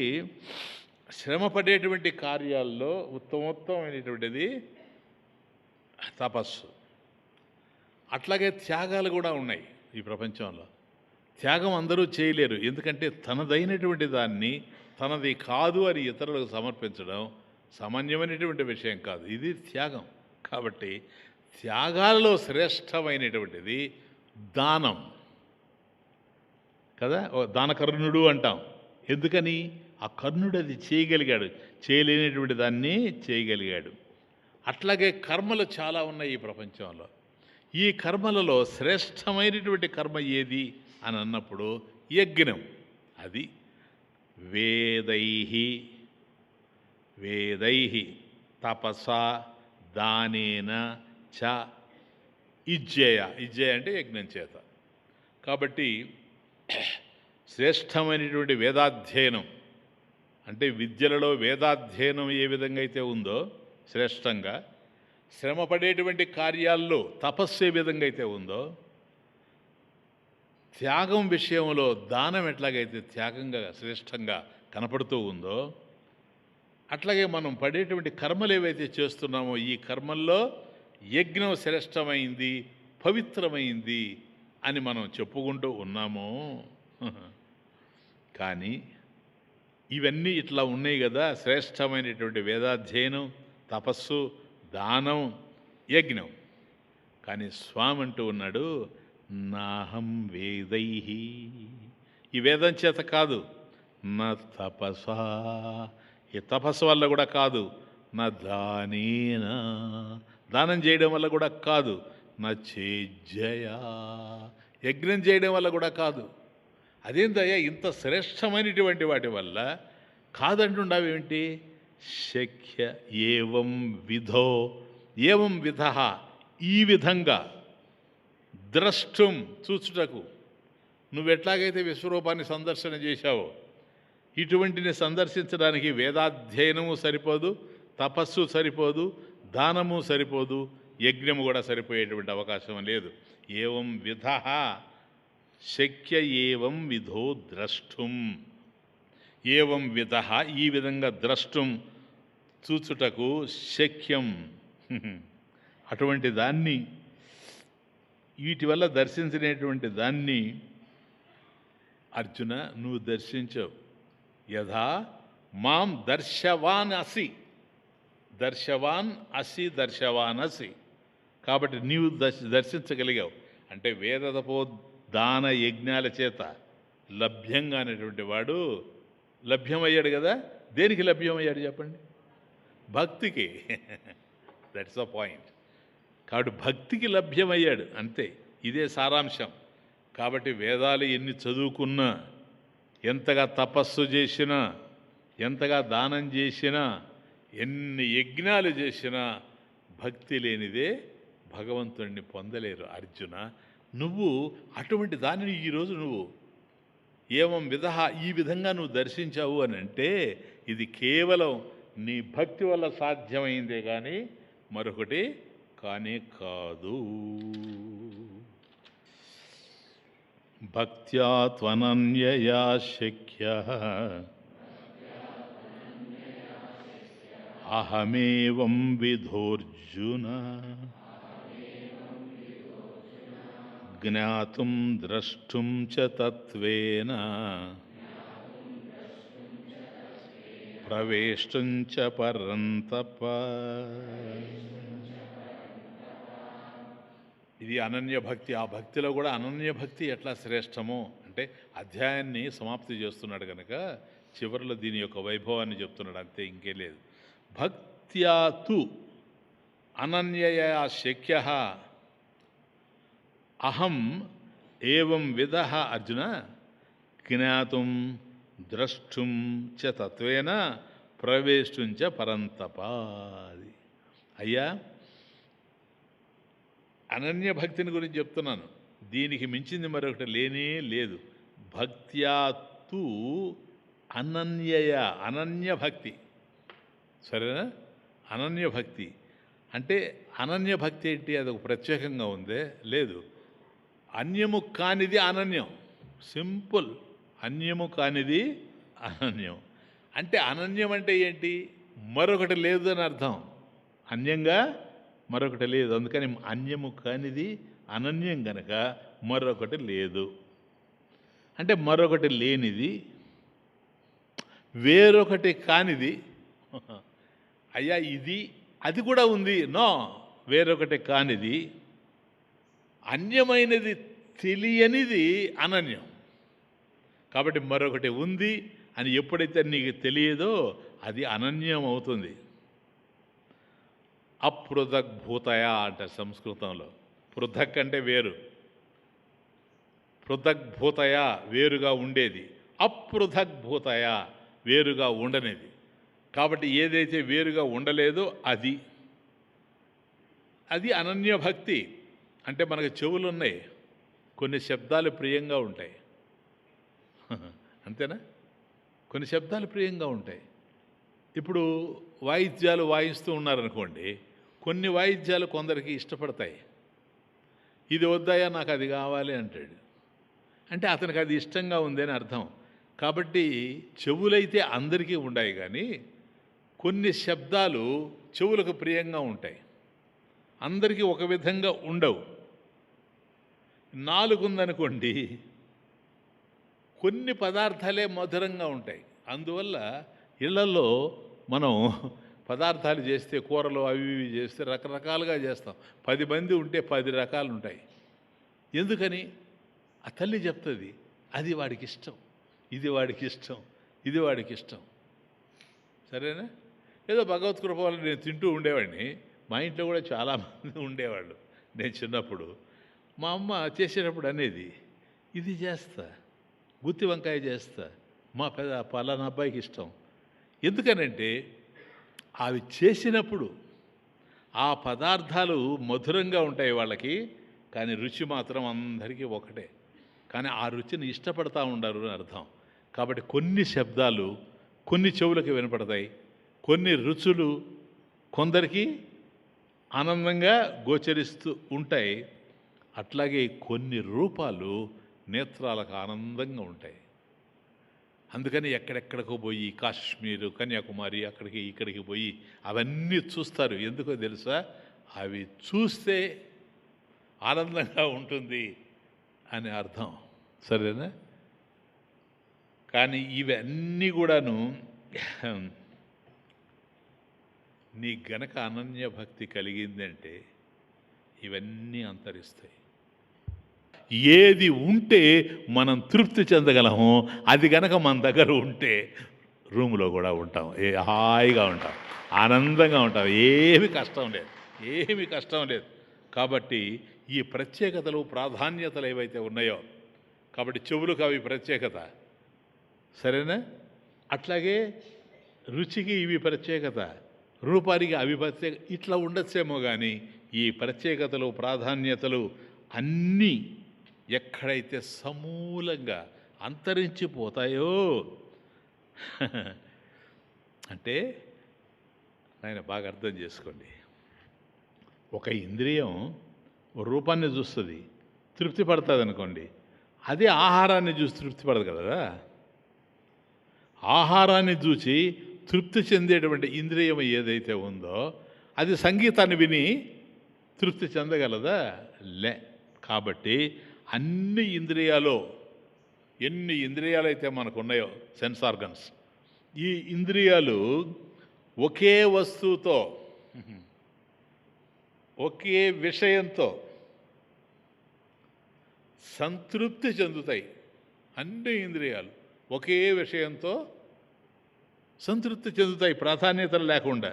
Speaker 1: శ్రమపడేటువంటి కార్యాల్లో ఉత్తమోత్తమైనటువంటిది తపస్సు. అట్లాగే త్యాగాలు కూడా ఉన్నాయి ఈ ప్రపంచంలో. త్యాగం అందరూ చేయలేరు, ఎందుకంటే తనదైనటువంటి దాన్ని తనది కాదు అని ఇతరులకు సమర్పించడం సామాన్యమైనటువంటి విషయం కాదు. ఇది త్యాగం. కాబట్టి త్యాగాలలో శ్రేష్టమైనటువంటిది దానం కదా. దానకర్ణుడు అంటాం. ఎందుకని? ఆ కర్ణుడు అది చేయగలిగాడు, చేయలేనటువంటి దాన్ని చేయగలిగాడు. అట్లాగే కర్మలు చాలా ఉన్నాయి ఈ ప్రపంచంలో. ఈ కర్మలలో శ్రేష్టమైనటువంటి కర్మ ఏది అని అన్నప్పుడు యజ్ఞం. అది వేదై వేదై తపసా దానేన చ ఇజ్జయ. ఇజ్జయ అంటే యజ్ఞం చేత. కాబట్టి శ్రేష్టమైనటువంటి వేదాధ్యయనం అంటే విద్యలలో వేదాధ్యయనం ఏ విధంగా అయితే ఉందో శ్రేష్టంగా, శ్రమపడేటువంటి కార్యాల్లో తపస్సు ఏ విధంగా అయితే ఉందో, త్యాగం విషయంలో దానం ఎట్లాగైతే త్యాగంగా శ్రేష్టంగా కనపడుతూ ఉందో, అట్లాగే మనం పడేటువంటి కర్మలు ఏవైతే చేస్తున్నామో ఈ కర్మల్లో యజ్ఞం శ్రేష్టమైంది, పవిత్రమైంది అని మనం చెప్పుకుంటూ ఉన్నాము. కానీ ఇవన్నీ ఇట్లా ఉన్నాయి కదా, శ్రేష్టమైనటువంటి వేదాధ్యయనం, తపస్సు, దానం, యజ్ఞం. కానీ స్వామి అంటూ ఉన్నాడు, నాహం వేదై, ఈ వేదం చేత కాదు, నా తపసా, ఈ తపస్సు వల్ల కూడా కాదు, నా దానేనా, దానం చేయడం వల్ల కూడా కాదు, నా చేజ్జయా, యజ్ఞం చేయడం వల్ల కూడా కాదు. అదేందయ్యా ఇంత శ్రేష్టమైనటువంటి వాటి వల్ల కాదంటుండవేంటి? శక్య ఏవం విధో, ఏవం విధ, ఈ విధంగా ద్రష్టం, చూచుటకు. నువ్వెట్లాగైతే విశ్వరూపాన్ని సందర్శన చేశావో ఇటువంటిని సందర్శించడానికి వేదాధ్యయనము సరిపోదు, తపస్సు సరిపోదు, దానము సరిపోదు, యజ్ఞము కూడా సరిపోయేటువంటి అవకాశం లేదు. ఏవం విధ శక్య ఏవం విధో ద్రష్టుం, ఏవం విధ, ఈ విధంగా ద్రష్టుం, చూచుటకు, శక్యం, అటువంటి దాన్ని, వీటి వల్ల దర్శించినటువంటి దాన్ని అర్జున నువ్వు దర్శించవు. యథా మాం దర్శవాన్ అసి, దర్శవాన్ అసి, దర్శవాన్ అసి. కాబట్టి నీవు దర్శించగలిగావు. అంటే వేదతపో దాన యజ్ఞాల చేత లభ్యంగానేటువంటి వాడు లభ్యమయ్యాడు కదా. దేనికి లభ్యమయ్యాడు చెప్పండి? భక్తికి. That's the point. కాబట్టి భక్తికి లభ్యమయ్యాడు, అంతే. ఇదే సారాంశం. కాబట్టి వేదాలు ఎన్ని చదువుకున్నా, ఎంతగా తపస్సు చేసినా, ఎంతగా దానం చేసినా, ఎన్ని యజ్ఞాలు చేసినా భక్తి లేనిదే భగవంతుడిని పొందలేరు. అర్జున, నువ్వు అటువంటి దానిని ఈరోజు నువ్వు ఏవం విధ, ఈ విధంగా నువ్వు దర్శించావు అని అంటే ఇది కేవలం నీ భక్తి వల్ల సాధ్యమైందే కానీ మరొకటి కానే కాదు. భక్త్యా త్వనన్యయా శక్యః అహమేవం విధోర్జున జ్ఞాతుం ద్రష్టుం చ తత్వేన ప్రవేష్టం చ పరంతప. ఇది అనన్యభక్తి. ఆ భక్తిలో కూడా అనన్యభక్తి ఎట్లా శ్రేష్టమో అంటే అధ్యాయాన్ని సమాప్తి చేస్తున్నాడు కనుక చివరిలో దీని యొక్క వైభవాన్ని చెప్తున్నాడు, అంతే, ఇంకే లేదు. భక్త్యా తు అనన్యయా శక్యః అహం ఏవం విధః అర్జున జ్ఞాతుం ద్రష్టుం చ తత్వేన ప్రవేష్టం చ పరంతపాది. అయ్యా, అనన్య భక్తిని గురించి చెప్తున్నాను. దీనికి మించింది మరొకటి లేనే లేదు. భక్త్యాతు అనన్యయ, అనన్య భక్తి. సరేనా? అనన్య భక్తి అంటే అనన్య భక్తి ఏంటి? అది ఒక ప్రత్యేకంగా ఉందే? లేదు. అన్యము కానిది అనన్యం. సింపుల్. అన్యము కానిది అనన్యం. అంటే అనన్యం అంటే ఏంటి? మరొకటి లేదు అని అర్థం. అన్యంగా మరొకటి లేదు. అందుకని అన్యము కానిది అనన్యం గనక మరొకటి లేదు. అంటే మరొకటి లేనిది, వేరొకటి కానిది. అయ్యా ఇది అది కూడా ఉంది. నో, వేరొకటి కానిది, అన్యమైనది తెలియనిది అనన్యం. కాబట్టి మరొకటి ఉంది అని ఎప్పుడైతే నీకు తెలియదో అది అనన్యం అవుతుంది. అపృథగ్భూతయ అంట సంస్కృతంలో. పృథక్ అంటే వేరు, పృథగ్భూతయ వేరుగా ఉండేది, అపృథగ్భూతయ వేరుగా ఉండనిది. కాబట్టి ఏదైతే వేరుగా ఉండలేదో అది అనన్యభక్తి. అంటే మనకు చెవులు ఉన్నాయి, కొన్ని శబ్దాలు ప్రియంగా ఉంటాయి, అంతేనా? కొన్ని శబ్దాలు ప్రియంగా ఉంటాయి. ఇప్పుడు వాయిద్యాలు వాయిస్తూ ఉన్నారనుకోండి, కొన్ని వాయిద్యాలు కొందరికి ఇష్టపడతాయి. ఇది వద్దాయా, నాకు అది కావాలి అంటాడు. అంటే అతనికి అది ఇష్టంగా ఉందని అర్థం. కాబట్టి చెవులైతే అందరికీ ఉన్నాయి, కానీ కొన్ని శబ్దాలు చెవులకు ప్రియంగా ఉంటాయి, అందరికీ ఒక విధంగా ఉండవు. నాలుగు ఉందనుకోండి, కొన్ని పదార్థాలే మధురంగా ఉంటాయి. అందువల్ల ఇళ్లలో మనం పదార్థాలు చేస్తే, కూరలు అవి ఇవి చేస్తే రకరకాలుగా చేస్తాం. 10 మంది ఉంటే 10 రకాలు ఉంటాయి. ఎందుకని? ఆ తల్లి చెప్తుంది, అది వాడికి ఇష్టం, ఇది వాడికి ఇష్టం, ఇది వాడికి ఇష్టం. సరేనా? ఏదో భగవత్ కృప వల్ల నేను తింటూ ఉండేవాడిని. మా ఇంట్లో కూడా చాలామంది ఉండేవాళ్ళు. నేను చిన్నప్పుడు మా అమ్మ చేసేటప్పుడు అనేది, ఇది చేస్తా, గుత్తి వంకాయ చేస్తా, మా పలానా అబ్బాయికి ఇష్టం. ఎందుకనంటే అవి చేసినప్పుడు ఆ పదార్థాలు మధురంగా ఉంటాయి వాళ్ళకి, కానీ రుచి మాత్రం అందరికీ ఒకటే. కానీ ఆ రుచిని ఇష్టపడతా ఉండరు అని అర్థం. కాబట్టి కొన్ని శబ్దాలు కొన్ని చెవులకు వినపడతాయి, కొన్ని రుచులు కొందరికి ఆనందంగా గోచరిస్తూ ఉంటాయి. అట్లాగే కొన్ని రూపాలు నేత్రాలకు ఆనందంగా ఉంటాయి. అందుకని ఎక్కడెక్కడికో పోయి కాశ్మీరు, కన్యాకుమారి, అక్కడికి ఇక్కడికి పోయి అవన్నీ చూస్తారు. ఎందుకో తెలుసా? అవి చూస్తే ఆనందంగా ఉంటుంది అని అర్థం. సరేనా? కానీ ఇవన్నీ కూడాను నీ గనక అనన్య భక్తి కలిగిందంటే ఇవన్నీ అంతరిస్తాయి. ఏది ఉంటే మనం తృప్తి చెందగలమో అది గనక మన దగ్గర ఉంటే రూములో కూడా ఉంటాం, హాయిగా ఉంటాం, ఆనందంగా ఉంటాం, ఏమి కష్టం లేదు. కాబట్టి ఈ ప్రత్యేకతలు, ప్రాధాన్యతలు ఏవైతే ఉన్నాయో, కాబట్టి చెవులకు అవి ప్రత్యేకత, సరేనా? అట్లాగే రుచికి ఇవి ప్రత్యేకత, రూపానికి అవి ప్రత్యేక, ఇట్లా ఉండొచ్చేమో. కానీ ఈ ప్రత్యేకతలు, ప్రాధాన్యతలు అన్నీ ఎక్కడైతే సమూలంగా అంతరించిపోతాయో అంటే ఆయన బాగా అర్థం చేసుకోండి. ఒక ఇంద్రియం రూపాన్ని చూస్తుంది, తృప్తి పడుతుంది అనుకోండి. అదే ఆహారాన్ని చూసి తృప్తి పడదు కదా. ఆహారాన్ని చూసి తృప్తి చెందేటువంటి ఇంద్రియం ఏదైతే ఉందో అది సంగీతాన్ని విని తృప్తి చెందగలదా? లే. కాబట్టి అన్ని ఇంద్రియాలు, ఎన్ని ఇంద్రియాలు అయితే మనకు ఉన్నాయో, సెన్స్ ఆర్గన్స్, ఈ ఇంద్రియాలు ఒకే వస్తువుతో, ఒకే విషయంతో సంతృప్తి చెందుతాయి. అన్ని ఇంద్రియాలు ఒకే విషయంతో సంతృప్తి చెందుతాయి, ప్రాధాన్యతలు లేకుండా.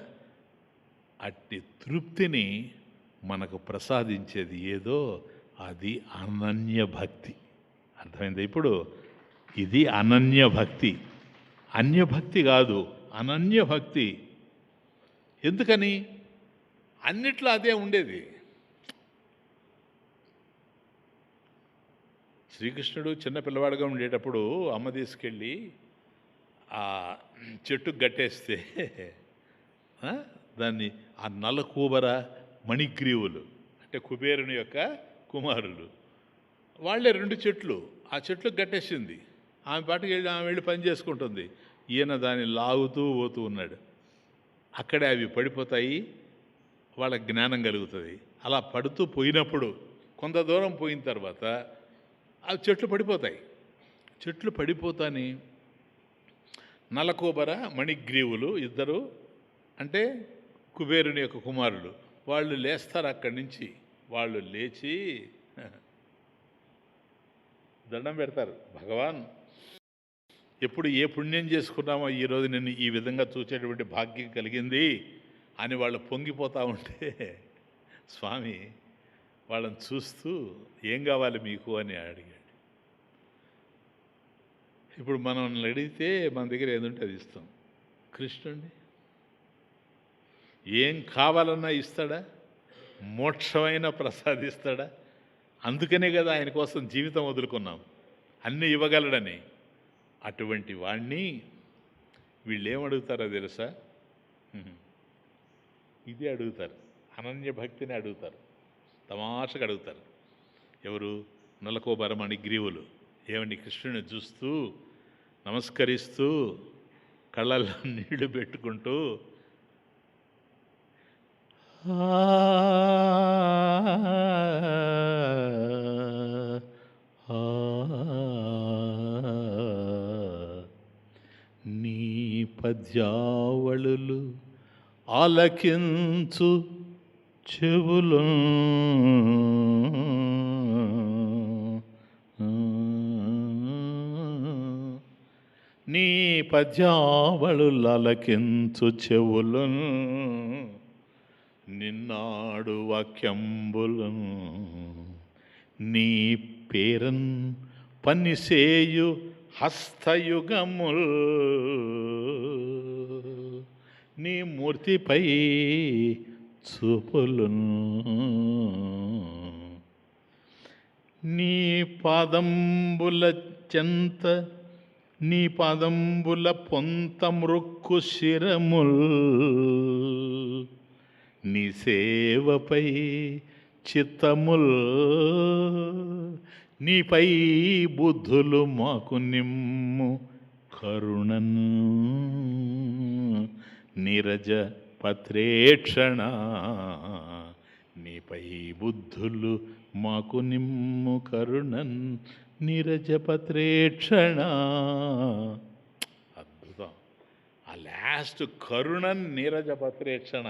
Speaker 1: అట్టి తృప్తిని మనకు ప్రసాదించేది ఏదో అది అనన్య భక్తి. అర్థమైంది ఇప్పుడు? ఇది అనన్య భక్తి, అన్యభక్తి కాదు, అనన్య భక్తి. ఎందుకని? అన్నిట్లో అదే ఉండేది. శ్రీకృష్ణుడు చిన్న పిల్లవాడుగా ఉండేటప్పుడు అమ్మ తీసుకెళ్ళి ఆ చెట్టుకు గట్టేస్తే దాన్ని ఆ నలకూబర మణిగ్రీవులు అంటే కుబేరుని యొక్క కుమారులు, వాళ్ళే 2 చెట్లు, ఆ చెట్లకు గట్టేసింది. ఆమె పాటికి వెళ్ళి పని చేసుకుంటుంది. ఈయన దాన్ని లాగుతూ పోతూ ఉన్నాడు. అక్కడే అవి పడిపోతాయి, వాళ్ళ జ్ఞానం కలుగుతుంది. అలా పడుతూ పోయినప్పుడు కొంత దూరం పోయిన తర్వాత ఆ చెట్లు పడిపోతాయి. చెట్లు పడిపోతాని నలకూబర మణిగ్రీవులు ఇద్దరు, అంటే కుబేరుని యొక్క కుమారులు, వాళ్ళు లేస్తారు అక్కడి నుంచి. వాళ్ళు లేచి దండం పెడతారు. భగవాన్, ఎప్పుడు ఏ పుణ్యం చేసుకున్నామో ఈరోజు నిన్ను ఈ విధంగా చూసేటువంటి భాగ్యం కలిగింది అని వాళ్ళు పొంగిపోతూ ఉంటే స్వామి వాళ్ళని చూస్తూ ఏం కావాలి మీకు అని అడిగాడు. ఇప్పుడు మనం అడిగితే మన దగ్గర ఏదుంటే అది ఇస్తాం. కృష్ణుడిని ఏం కావాలన్నా ఇస్తాడా? మోక్షమైన ప్రసాదిస్తాడా? అందుకనే కదా ఆయన కోసం జీవితం వదులుకున్నాం, అన్నీ ఇవ్వగలడని. అటువంటి వాణ్ణి వీళ్ళు ఏమడుగుతారో తెలుసా? ఇది అడుగుతారు, అనన్య భక్తిని అడుగుతారు, తమాషగా అడుగుతారు. ఎవరు? నలకోబరమణి గ్రీవులు. ఏమండి, కృష్ణుని చూస్తూ నమస్కరిస్తూ కళ్ళల్లో నీళ్లు పెట్టుకుంటూ నీ పద్యావళులు ఆలకించు చెవులు నీ పద్యావళులు ఆలకించు చెవులు నిన్నాడు వాక్యంబులు నీ పేరన్ పనిసేయు హస్తయుగముల్ నీ మూర్తిపై చూపులు నీ పాదంబుల చెంత నీ పాదంబుల పొంత మృక్కు శిరముల్ నీ సేవపై చిత్తముల్ నీపై బుద్ధులు మాకు నిమ్ము కరుణను నీరజ పత్రేక్షణ నీపై బుద్ధులు మాకు నిమ్ము కరుణన్ నీరజ పత్రేక్షణ. అద్భుతం. ఆ లాస్ట్ కరుణన్ నీరజ పత్రేక్షణ,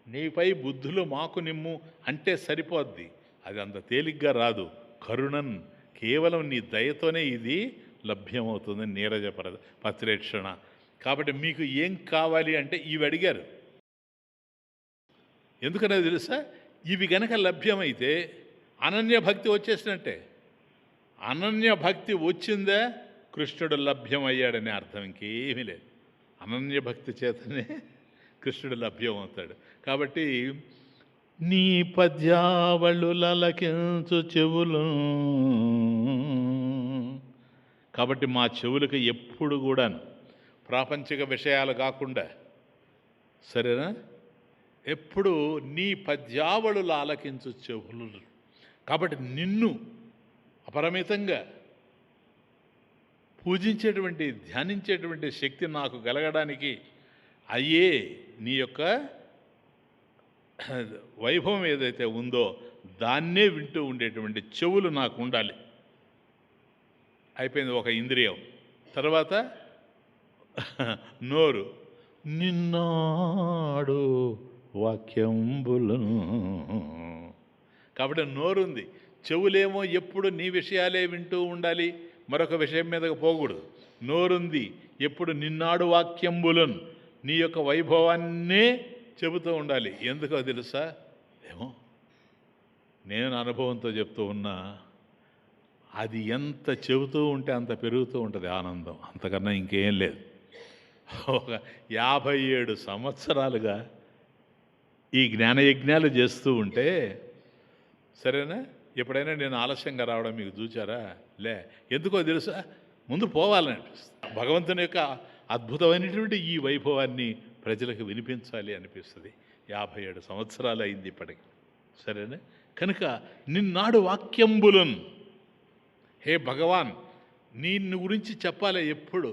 Speaker 1: నీపై బుద్ధులు మాకు నిమ్ము అంటే సరిపోద్ది. అది అంత తేలిగ్గా రాదు. కరుణన్, కేవలం నీ దయతోనే ఇది లభ్యమవుతుంది. నీరజ పత్రేక్షణ. కాబట్టి మీకు ఏం కావాలి అంటే ఇవి అడిగారు. ఎందుకనేది తెలుసా? ఇవి గనక లభ్యమైతే అనన్య భక్తి వచ్చేసినట్టే. అనన్య భక్తి వచ్చిందా కృష్ణుడు లభ్యమయ్యాడనే అర్థం, ఇంకేమీ లేదు. అనన్య భక్తి చేతనే కృష్ణుడు లభ్యం అవుతాడు. కాబట్టి నీ పద్యావళు లలకించు చెవులు. కాబట్టి మా చెవులకు ఎప్పుడు కూడా ప్రాపంచిక విషయాలు కాకుండా, సరేనా, ఎప్పుడు నీ పద్యావళు ఆలకించు చెవులు. కాబట్టి నిన్ను అపరిమితంగా పూజించేటువంటి, ధ్యానించేటువంటి శక్తి నాకు కలగడానికి అయ్యే నీ యొక్క వైభవం ఏదైతే ఉందో దాన్నే వింటూ ఉండేటువంటి చెవులు నాకు ఉండాలి. అయిపోయింది ఒక ఇంద్రియం. తర్వాత నోరు, నిన్నాడు వాక్యంబులు. కాబట్టి నోరుంది. చెవులేమో ఎప్పుడు నీ విషయాలే వింటూ ఉండాలి, మరొక విషయం మీదకి పోకూడదు. నోరుంది, ఎప్పుడు నిన్నాడు వాక్యంబులను, నీ యొక్క వైభవాన్నే చెబుతూ ఉండాలి. ఎందుకో తెలుసా? ఏమో నేను అనుభవంతో చెప్తూ ఉన్నా, అది ఎంత చెబుతూ ఉంటే అంత పెరుగుతూ ఉంటుంది ఆనందం, అంతకన్నా ఇంకేం లేదు. ఒక 57 సంవత్సరాలుగా ఈ జ్ఞానయజ్ఞాలు చేస్తూ ఉంటే, సరేనా, ఎప్పుడైనా నేను ఆలస్యంగా రావడం మీకు చూచారా? లే. ఎందుకో తెలుసా? ముందు పోవాలనిపిస్తుంది. భగవంతుని యొక్క అద్భుతమైనటువంటి ఈ వైభవాన్ని ప్రజలకు వినిపించాలి అనిపిస్తుంది. 57 సంవత్సరాలు అయింది ఇప్పటికి, సరేనా. కనుక నిన్నాడు వాక్యంబులను, హే భగవాన్, నిన్ను గురించి చెప్పాలి ఎప్పుడు.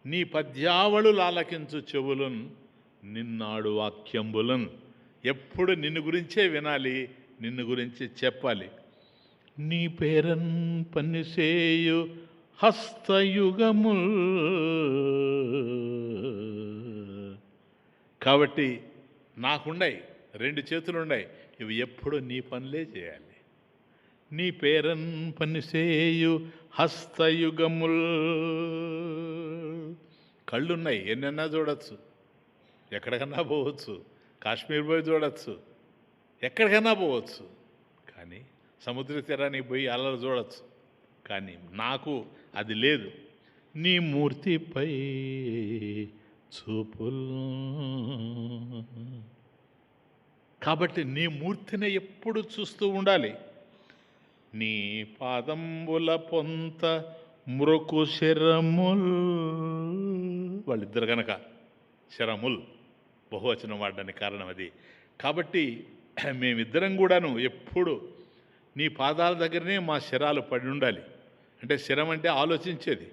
Speaker 1: నీ పద్యావళు ఆలకించు చెవులను నిన్నాడు వాక్యంబులను, ఎప్పుడు నిన్ను గురించే వినాలి, నిన్ను గురించి చెప్పాలి. నీ పేరన్ పనిసేయు హస్తయుగముల్. కాబట్టి నాకుండయి 2 చేతులు ఉన్నాయి. ఇవి ఎప్పుడు నీ పనులే చేయాలి. నీ పేరన్ పనిసేయు హస్తయుగముల్. కళ్ళున్నాయి, ఎన్నన్నా చూడొచ్చు, ఎక్కడికన్నా పోవచ్చు, కాశ్మీర్ పోయి చూడొచ్చు, ఎక్కడికన్నా పోవచ్చు. కానీ సముద్ర తీరానికి పోయి అలలు చూడొచ్చు. కానీ నాకు అది లేదు. నీ మూర్తిపై చూపుల్. కాబట్టి నీ మూర్తిని ఎప్పుడు చూస్తూ ఉండాలి. నీ పాదంబుల పొంత మృకు శరముల్. వాళ్ళిద్దరు కనుక శరముల్ బహువచనం వాడడానికి కారణం అది. కాబట్టి మేమిద్దరం కూడాను ఎప్పుడు నీ పాదాల దగ్గరనే మా శరాలు పడి ఉండాలి. అంటే శరం అంటే ఆలోచించేది.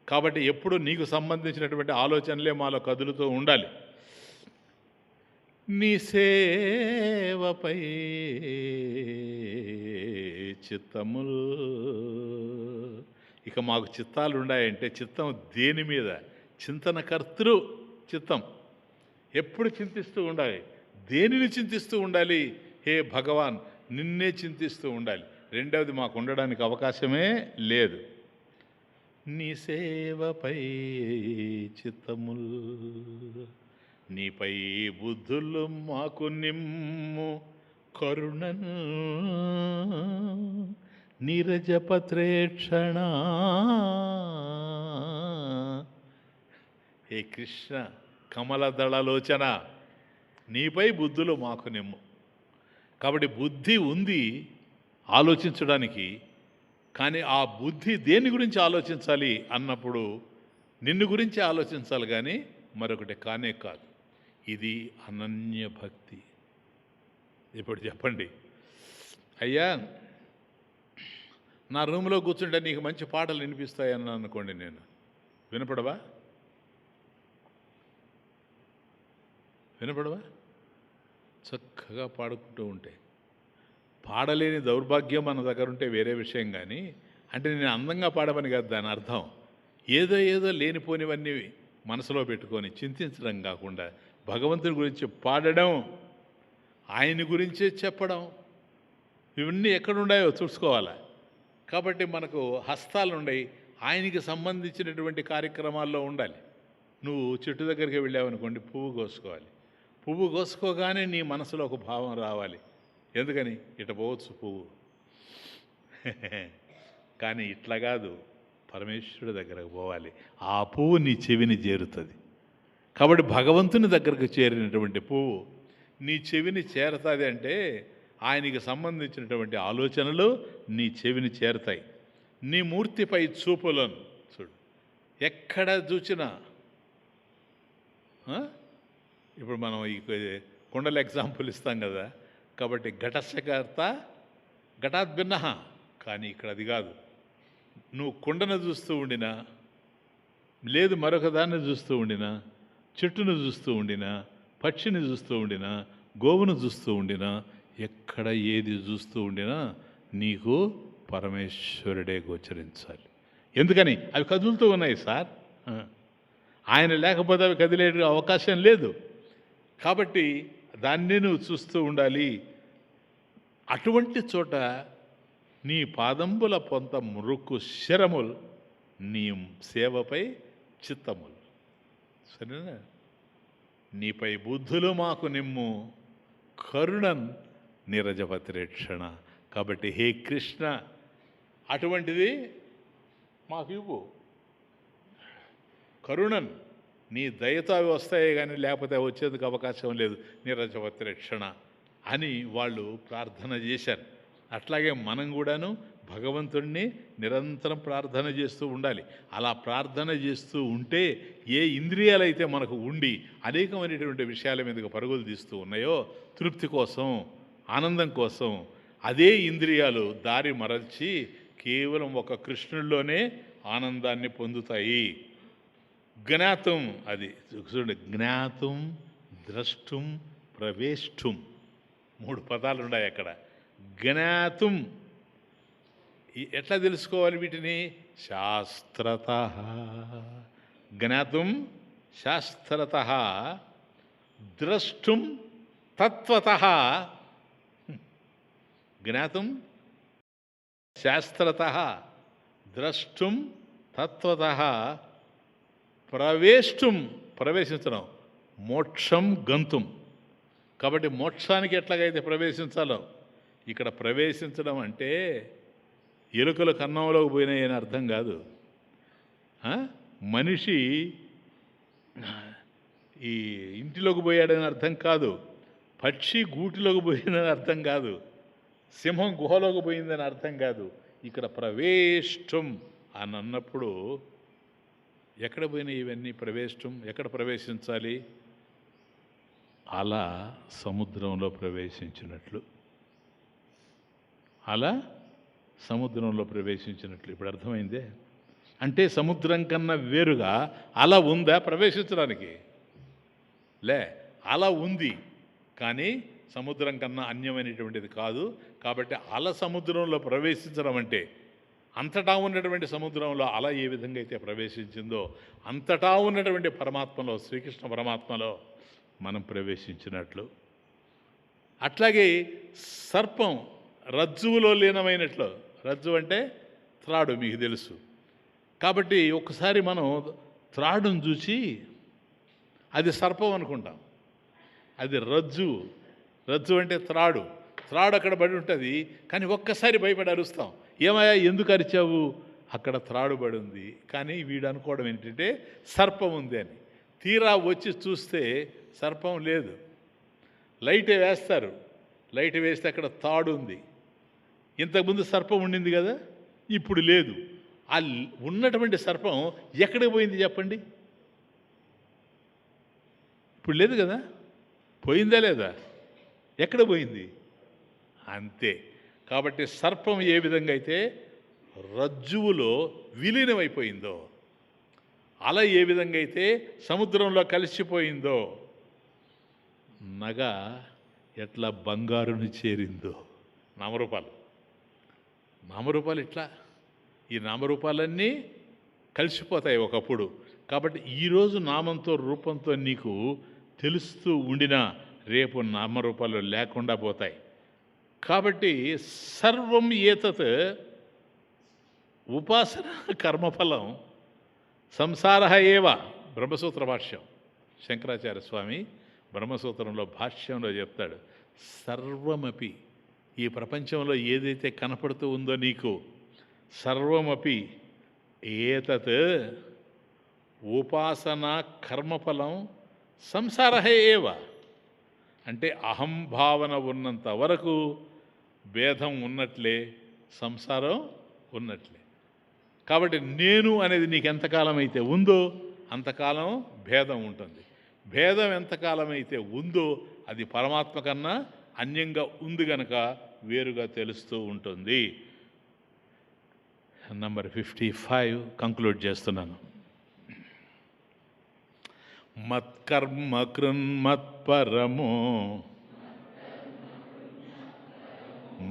Speaker 1: కాబట్టి ఎప్పుడు నీకు సంబంధించినటువంటి ఆలోచనలే మాలో కదులుతూ ఉండాలి. నీ సేవపై చిత్తముల్. ఇక మాకు చిత్తాలు ఉన్నాయంటే చిత్తం దేని మీద? చింతనకర్తృ చిత్తం ఎప్పుడు చింతిస్తూ ఉండాలి. దేనిని చింతిస్తూ ఉండాలి? హే భగవాన్, నిన్నే చింతిస్తూ ఉండాలి. రెండవది మాకు ఉండడానికి అవకాశమే లేదు. నీ సేవపై చిత్తముల్. నీపై బుద్ధులు మాకు నిమ్ము కరుణను నీరజపత్రేక్షణ. హే కృష్ణ కమలదళలోచన, నీపై బుద్ధులు మాకు నిమ్ము. కాబట్టి బుద్ధి ఉంది ఆలోచించడానికి. కానీ ఆ బుద్ధి దేని గురించి ఆలోచించాలి అన్నప్పుడు నిన్ను గురించి ఆలోచించాలి, కానీ మరొకటి కానే కాదు. ఇది అనన్య భక్తి. ఇప్పుడు చెప్పండి, అయ్యా నా రూమ్లో కూర్చుంటే నీకు మంచి పాటలు వినిపిస్తాయని అనుకోండి, నేను వినపడవా? చక్కగా పాడుకుంటూ ఉంటే. పాడలేని దౌర్భాగ్యం మన దగ్గర ఉంటే వేరే విషయం, కానీ అంటే నేను అందంగా పాడమని కాదు దాని అర్థం. ఏదో లేనిపోనివన్నీ మనసులో పెట్టుకొని చింతించడం కాకుండా భగవంతుని గురించి పాడడం, ఆయన గురించే చెప్పడం, ఇవన్నీ ఎక్కడున్నాయో చూసుకోవాలి. కాబట్టి మనకు హస్తాలు ఉన్నాయి, ఆయనకి సంబంధించినటువంటి కార్యక్రమాల్లో ఉండాలి. నువ్వు చెట్టు దగ్గరికి వెళ్ళావనుకోండి, పువ్వు కోసుకోవాలి. పువ్వు కోసుకోగానే నీ మనసులో ఒక భావం రావాలి. ఎందుకని? ఇట పోవచ్చు పువ్వు, కానీ ఇట్లా కాదు, పరమేశ్వరుడి దగ్గరకు పోవాలి. ఆ పువ్వు నీ చెవిని చేరుతుంది. కాబట్టి భగవంతుని దగ్గరకు చేరినటువంటి పువ్వు నీ చెవిని చేరుతుంది. అంటే ఆయనకి సంబంధించినటువంటి ఆలోచనలు నీ చెవిని చేరుతాయి. నీ మూర్తిపై చూపులను చూడు, ఎక్కడ చూచినా. ఇప్పుడు మనం ఈ కుండల ఎగ్జాంపుల్ ఇస్తాం కదా. కాబట్టి ఘటస్యకర్త ఘటాత్ భిన్న. కానీ ఇక్కడ అది కాదు. నువ్వు కుండను చూస్తూ ఉండినా, లేదు మరొక దాన్ని చూస్తూ ఉండినా, చెట్టును చూస్తూ ఉండినా, పక్షిని చూస్తూ ఉండినా, గోవును చూస్తూ ఉండినా, ఎక్కడ ఏది చూస్తూ ఉండినా నీకు పరమేశ్వరుడే గోచరించాలి. ఎందుకని? అవి కదులుతూ ఉన్నాయి సార్. ఆయన లేకపోతే అవి కదిలే అవకాశం లేదు. కాబట్టి దాన్ని నువ్వు చూస్తూ ఉండాలి. అటువంటి చోట నీ పాదంబుల పొంత మృక్కు శరముల్, నీ సేవపై చిత్తములు. సరేనా? నీపై బుద్ధులు మాకు నిమ్ము కరుణన్ నీరజపత్రేక్షణ. కాబట్టి హే కృష్ణ, అటువంటిది మాకు ఇవ్వు. కరుణన్, నీ దయతో అవి వస్తాయి, కానీ లేకపోతే వచ్చేందుకు అవకాశం లేదు. నీరజపత్రేక్షణ అని వాళ్ళు ప్రార్థన చేశారు. అట్లాగే మనం కూడాను భగవంతుడిని నిరంతరం ప్రార్థన చేస్తూ ఉండాలి. అలా ప్రార్థన చేస్తూ ఉంటే ఏ ఇంద్రియాలైతే మనకు ఉండి అనేకమైనటువంటి విషయాల మీదకు పరుగులు తీస్తూ ఉన్నాయో, తృప్తి కోసం, ఆనందం కోసం, అదే ఇంద్రియాలు దారి మరల్చి కేవలం ఒక కృష్ణుల్లోనే ఆనందాన్ని పొందుతాయి. జ్ఞాతం, అది చూడండి, జ్ఞాతం, ద్రష్టుం, ప్రవేష్టుం, 3 పదాలు ఉన్నాయి అక్కడ. జ్ఞాతం, ఎట్లా తెలుసుకోవాలి వీటిని? శాస్త్రత. జ్ఞాతం శాస్త్రత. ద్రష్టుం తత్వతః జ్ఞాతుం శాస్త్రతః ద్రష్టుం తత్వతః ప్రవేశించడం మోక్షం గంతుం. కాబట్టి మోక్షానికి ఎట్లాగైతే ప్రవేశించాలో ఇక్కడ ప్రవేశించడం అంటే ఎలుకలు కన్నంలోకి పోయినాయని అర్థం కాదు. మనిషి ఈ ఇంటిలోకి పోయాడని అర్థం కాదు, పక్షి గూటిలోకి పోయిందని అర్థం కాదు, సింహం గుహలోకి పోయిందని అర్థం కాదు. ఇక్కడ ప్రవేశం అని అన్నప్పుడు ఎక్కడ పోయినాయి ఇవన్నీ? ప్రవేశం ఎక్కడ ప్రవేశించాలి? అలా సముద్రంలో ప్రవేశించినట్లు, అలా సముద్రంలో ప్రవేశించినట్లు. ఇప్పుడు అర్థమైందే? అంటే సముద్రం కన్నా వేరుగా అలా ఉందా ప్రవేశించడానికి? లే, అలా ఉంది కానీ సముద్రం కన్నా అన్యమైనటువంటిది కాదు. కాబట్టి అల సముద్రంలో ప్రవేశించడం అంటే అంతటా ఉన్నటువంటి సముద్రంలో అల ఏ విధంగా అయితే ప్రవేశించిందో అంతటా ఉన్నటువంటి పరమాత్మలో, శ్రీకృష్ణ పరమాత్మలో మనం ప్రవేశించినట్లు. అట్లాగే సర్పం రజ్జువులో లీనమైనట్లు. రజ్జు అంటే త్రాడు, మీకు తెలుసు. కాబట్టి ఒకసారి మనం త్రాడును చూసి అది సర్పం అనుకుంటాం, అది రజ్జు. రజ్జు అంటే త్రాడు, త్రాడు అక్కడ పడి ఉంటుంది. కానీ ఒక్కసారి భయపడి అరుస్తాం, ఏమయ్యా ఎందుకు అరిచావు? అక్కడ త్రాడు పడి ఉంది. కానీ వీడు అనుకోవడం ఏంటంటే సర్పం ఉంది అని. తీరా వచ్చి చూస్తే సర్పం లేదు. లైట్ వేస్తారు, లైట్ వేస్తే అక్కడ తాడు ఉంది. ఇంతకుముందు సర్పం ఉండింది కదా, ఇప్పుడు లేదు. ఆ ఉన్నటువంటి సర్పం ఎక్కడికి పోయింది చెప్పండి? ఇప్పుడు లేదు కదా, పోయిందా లేదా? ఎక్కడ పోయింది? అంతే. కాబట్టి సర్పం ఏ విధంగా అయితే రజ్జువులో విలీనమైపోయిందో, అల ఏ విధంగా అయితే సముద్రంలో కలిసిపోయిందో, నగ ఎట్లా బంగారుని చేరిందో. నామరూపాలు ఇట్లా, ఈ నామరూపాలన్నీ కలిసిపోతాయి ఒకప్పుడు. కాబట్టి ఈరోజు నామంతో రూపంతో నీకు తెలుస్తూ ఉండినా రేపు నామరూపాలు లేకుండా పోతాయి. కాబట్టి సర్వం ఏతత్ ఉపాసన కర్మఫలం సంసార ఏవ. బ్రహ్మసూత్ర భాష్యం, శంకరాచార్య స్వామి బ్రహ్మసూత్రంలో భాష్యంలో చెప్తాడు, సర్వమపి, ఈ ప్రపంచంలో ఏదైతే కనపడుతూ ఉందో నీకు, సర్వమపి ఏతత్ ఉపాసన కర్మఫలం సంసార ఏవ. అంటే అహంభావన ఉన్నంత వరకు భేదం ఉన్నట్లే, సంసారం ఉన్నట్లే. కాబట్టి నేను అనేది నీకు ఎంతకాలం అయితే ఉందో అంతకాలం భేదం ఉంటుంది. భేదం ఎంతకాలం అయితే ఉందో అది పరమాత్మ కన్నా అన్యంగా ఉంది గనక వేరుగా తెలుస్తూ ఉంటుంది. నంబర్ 55 కంక్లూడ్ చేస్తున్నాను. మత్కర్మ కృన్మత్పరమో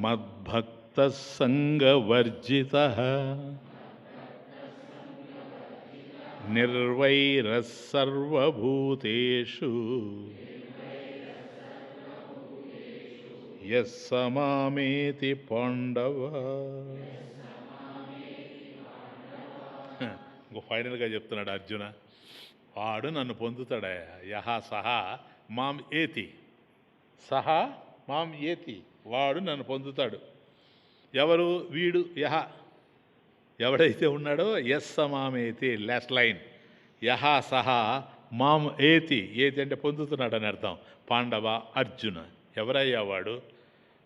Speaker 1: మద్భక్త సంగవర్జితః నిర్వైరః సర్వభూతేషు యస్ మామేతి పాండవ. ఇంకో ఫైనల్గా చెప్తున్నాడు అర్జున, వాడు నన్ను పొందుతాడా? యహ సహా మాం ఏతి, సహా మాం ఏతి, వాడు నన్ను పొందుతాడు. ఎవరు? వీడు. యహ ఎవడైతే ఉన్నాడో, యస్ మామేతి, లాస్ట్ లైన్, యహ సహా మాం ఏతి. ఏతి అంటే పొందుతున్నాడు అని అర్థం. పాండవ, అర్జున. ఎవరయ్యా వాడు?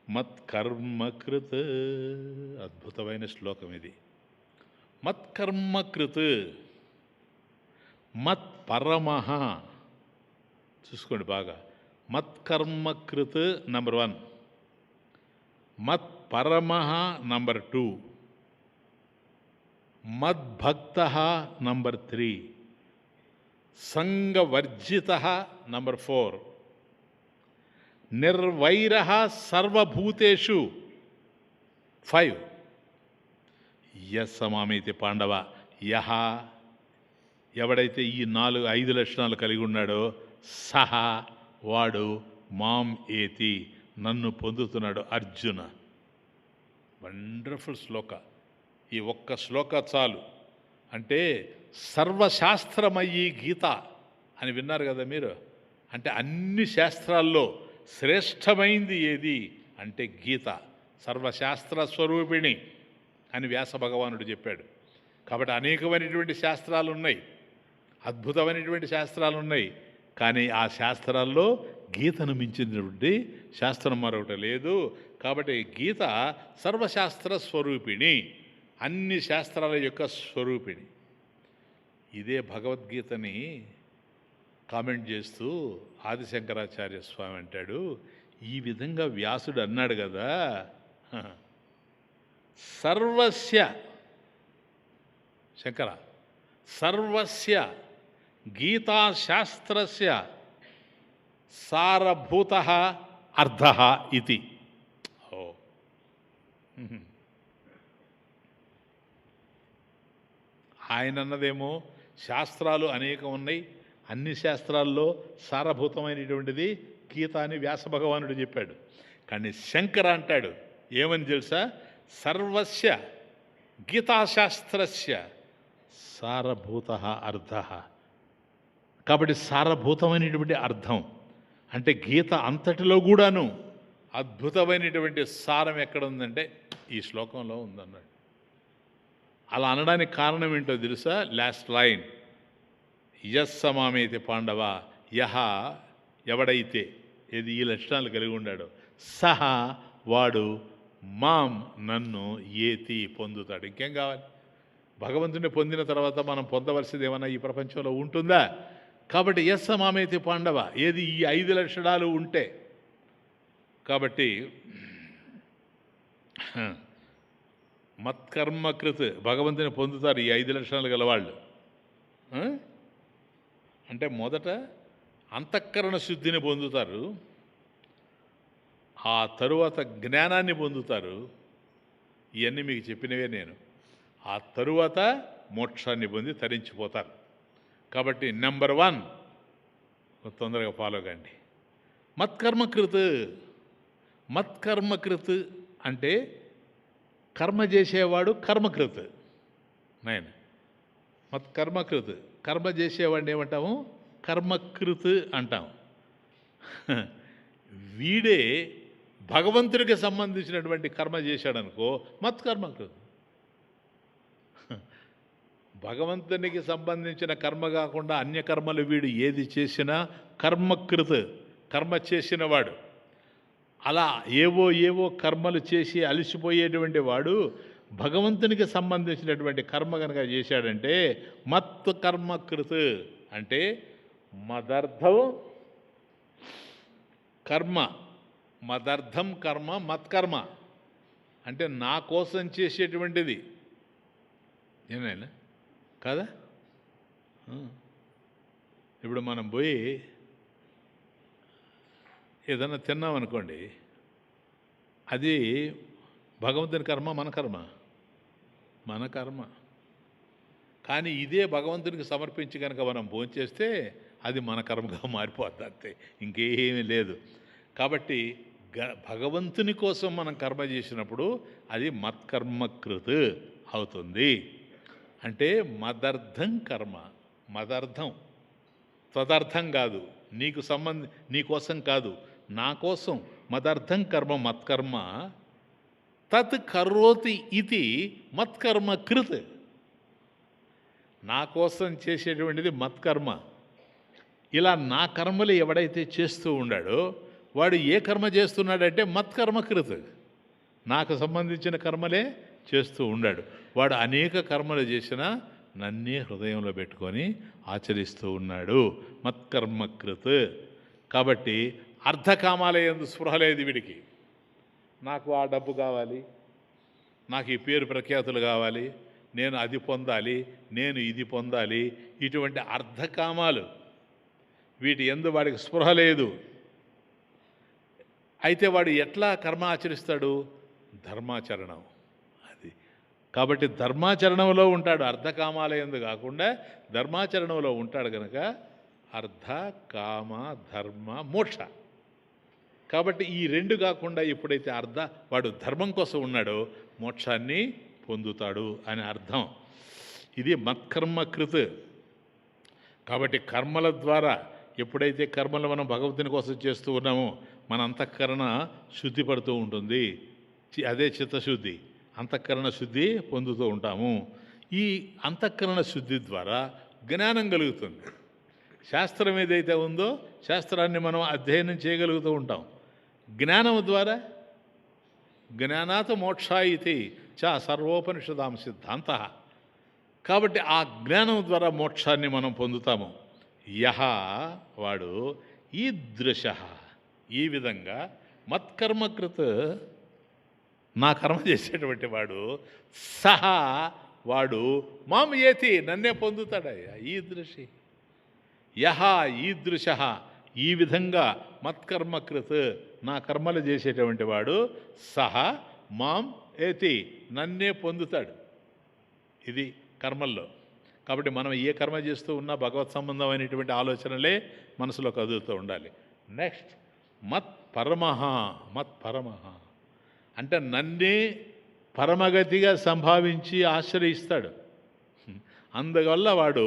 Speaker 1: మత్కర్మకృత్. అద్భుతమైన శ్లోకం ఇది. మత్కర్మకృత్, మత్పరమః. చూసుకోండి బాగా. మత్కర్మకృత్ నంబర్ 1, మత్పరమః నంబర్ 2, మద్భక్తః నంబర్ 3, సంగవర్జితః నంబర్ 4, నిర్వైరః సర్వభూతేషు 5. యస్ మామేతి పాండవ. యహ ఎవడైతే ఈ 4-5 లక్షణాలు కలిగి ఉన్నాడో, సహ వాడు, మాం ఏతి, నన్ను పొందుతున్నాడు అర్జున. వండర్ఫుల్ శ్లోక. ఈ ఒక్క శ్లోక చాలు. అంటే సర్వశాస్త్రమయ్యి గీత అని విన్నారు కదా మీరు. అంటే అన్ని శాస్త్రాల్లో శ్రేష్టమైంది ఏది అంటే గీత, సర్వశాస్త్ర స్వరూపిణి అని వ్యాస భగవానుడు చెప్పాడు. కాబట్టి అనేకమైనటువంటి శాస్త్రాలు ఉన్నాయి, అద్భుతమైనటువంటి శాస్త్రాలు ఉన్నాయి. కానీ ఆ శాస్త్రాల్లో గీతను మించినటువంటి శాస్త్రం మరొకటి లేదు. కాబట్టి గీత సర్వశాస్త్ర స్వరూపిణి, అన్ని శాస్త్రాల యొక్క స్వరూపిణి. ఇదే భగవద్గీతని కామెంట్ చేస్తూ ఆదిశంకరాచార్య స్వామి అంటాడు, ఈ విధంగా వ్యాసుడు అన్నాడు కదా, సర్వస్య శంకర సర్వస్య గీతాశాస్త్రస్య సారభూత అర్థ ఇది. ఓ ఆయన అన్నదేమో శాస్త్రాలు అనేకం ఉన్నాయి, అన్ని శాస్త్రాల్లో సారభూతమైనటువంటిది గీత అని వ్యాస భగవానుడు చెప్పాడు. కానీ శంకర అంటాడు ఏమని తెలుసా, సర్వస్య గీతాశాస్త్రస్య సారభూత అర్థ. కాబట్టి సారభూతమైనటువంటి అర్థం అంటే గీత అంతటిలో కూడాను అద్భుతమైనటువంటి సారం ఎక్కడ ఉందంటే ఈ శ్లోకంలో ఉందన్నాడు. అలా అనడానికి కారణం ఏంటో తెలుసా, లాస్ట్ లైన్, యస్సమామేతి పాండవ, యహ ఎవడైతే, ఏది ఈ లక్షణాలు కలిగి ఉన్నాడో, సహా వాడు, మాం నన్ను, ఏతి పొందుతాడు. ఇంకేం కావాలి? భగవంతుని పొందిన తర్వాత మనం పొందవలసింది ఏమన్నా ఈ ప్రపంచంలో ఉంటుందా? కాబట్టి యస్సమామేతి పాండవ, ఏది ఈ 5 లక్షణాలు ఉంటే. కాబట్టి మత్కర్మకృత్ భగవంతుని పొందుతారు ఈ 5 లక్షణాలు గలవాళ్ళు. అంటే మొదట అంతఃకరణ శుద్ధిని పొందుతారు, ఆ తరువాత జ్ఞానాన్ని పొందుతారు. ఇవన్నీ మీకు చెప్పినవే నేను. ఆ తరువాత మోక్షాన్ని పొంది తరించిపోతారు. కాబట్టి నెంబర్ 1 తొందరగా ఫాలో కండి. మత్కర్మకృత్. మత్కర్మకృత్ అంటే కర్మ చేసేవాడు కర్మకృత్. నేను మత్కర్మకృత్, కర్మ చేసేవాడిని ఏమంటాము? కర్మకృత్ అంటాం. వీడే భగవంతుడికి సంబంధించినటువంటి కర్మ చేశాడనుకో మత్కర్మకృత్. భగవంతునికి సంబంధించిన కర్మ కాకుండా అన్యకర్మలు వీడు ఏది చేసినా కర్మకృత్, కర్మ చేసినవాడు. అలా ఏవో కర్మలు చేసి అలసిపోయేటువంటి వాడు భగవంతునికి సంబంధించినటువంటి కర్మ కనుక చేశాడంటే మత్ కర్మకృత్. అంటే మదర్థం కర్మ, మదర్థం కర్మ, మత్కర్మ అంటే నా కోసం చేసేటువంటిది. ఏమైనా కాదా? ఇప్పుడు మనం పోయి ఏదన్నా తిన్నామనుకోండి, అది భగవంతుని కర్మ మన కర్మ? మన కర్మ. కానీ ఇదే భగవంతునికి సమర్పించి కనుక మనం భోంచేస్తే అది మన కర్మగా మారిపోద్ది, అంతే, ఇంకేమీ లేదు. కాబట్టి భగవంతుని కోసం మనం కర్మ చేసినప్పుడు అది మత్కర్మకృత్ అవుతుంది. అంటే మదర్థం కర్మ, మదర్థం, తదర్థం కాదు, నీ కోసం కాదు, నా కోసం. మదర్థం కర్మ మత్కర్మ, తత్ కరోతి ఇది మత్కర్మ కృత్. నా కోసం చేసేటువంటిది మత్కర్మ. ఇలా నా కర్మలు ఎవడైతే చేస్తూ ఉన్నాడో వాడు ఏ కర్మ చేస్తున్నాడంటే మత్కర్మ కృత్, నాకు సంబంధించిన కర్మలే చేస్తూ ఉన్నాడు. వాడు అనేక కర్మలు చేసినా నన్నే హృదయంలో పెట్టుకొని ఆచరిస్తూ ఉన్నాడు, మత్కర్మకృత్. కాబట్టి అర్ధకామాలయందు స్పృహ లేదు వీడికి. నాకు ఆ డబ్బు కావాలి, నాకు ఈ పేరు ప్రఖ్యాతులు కావాలి, నేను అది పొందాలి, నేను ఇది పొందాలి, ఇటువంటి అర్ధకామాలు వీటి యందు వాడికి స్పృహ లేదు. అయితే వాడు ఎట్లా కర్మ ఆచరిస్తాడు? ధర్మాచరణం. అది కాబట్టి ధర్మాచరణంలో ఉంటాడు, అర్ధకామాలయందు కాకుండా ధర్మాచరణంలో ఉంటాడు కనుక అర్ధ కామ ధర్మ మోక్ష కాబట్టి ఈ రెండు కాకుండా ఎప్పుడైతే వాడు ధర్మం కోసం ఉన్నాడో మోక్షాన్ని పొందుతాడు అని అర్థం. ఇది మత్కర్మకృత్. కాబట్టి కర్మల ద్వారా ఎప్పుడైతే కర్మలు మనం భగవంతుని కోసం చేస్తూ ఉన్నామో మన అంతఃకరణ శుద్ధి పడుతూ ఉంటుంది. అదే చిత్తశుద్ధి, అంతఃకరణ శుద్ధి పొందుతూ ఉంటాము. ఈ అంతఃకరణ శుద్ధి ద్వారా జ్ఞానం కలుగుతుంది. శాస్త్రం ఏదైతే ఉందో శాస్త్రాన్ని మనం అధ్యయనం చేయగలుగుతూ ఉంటాం. జ్ఞానం ద్వారా జ్ఞానాత్ మోక్షాయితి చ సర్వోపనిషదాం సిద్ధాంత. కాబట్టి ఆ జ్ఞానం ద్వారా మోక్షాన్ని మనం పొందుతాము. యహ వాడు ఈదృశ ఈ విధంగా మత్కర్మకృత్ నా కర్మ చేసేటువంటి వాడు సహా వాడు మాం ఏతి నన్నే పొందుతాడయ్యా. ఈదృశి యహ ఈదృశ ఈ విధంగా మత్కర్మకృత్ నా కర్మలు చేసేటువంటి వాడు సహా మాం ఏతి నన్నే పొందుతాడు. ఇది కర్మల్లో. కాబట్టి మనం ఏ కర్మ చేస్తూ ఉన్నా భగవత్ సంబంధమైనటువంటి ఆలోచనలే మనసులో కదులుతూ ఉండాలి. నెక్స్ట్ మత్పరమః. మత్పరమః అంటే నన్నే పరమగతిగా సంభావించి ఆశ్రయిస్తాడు. అందువల్ల వాడు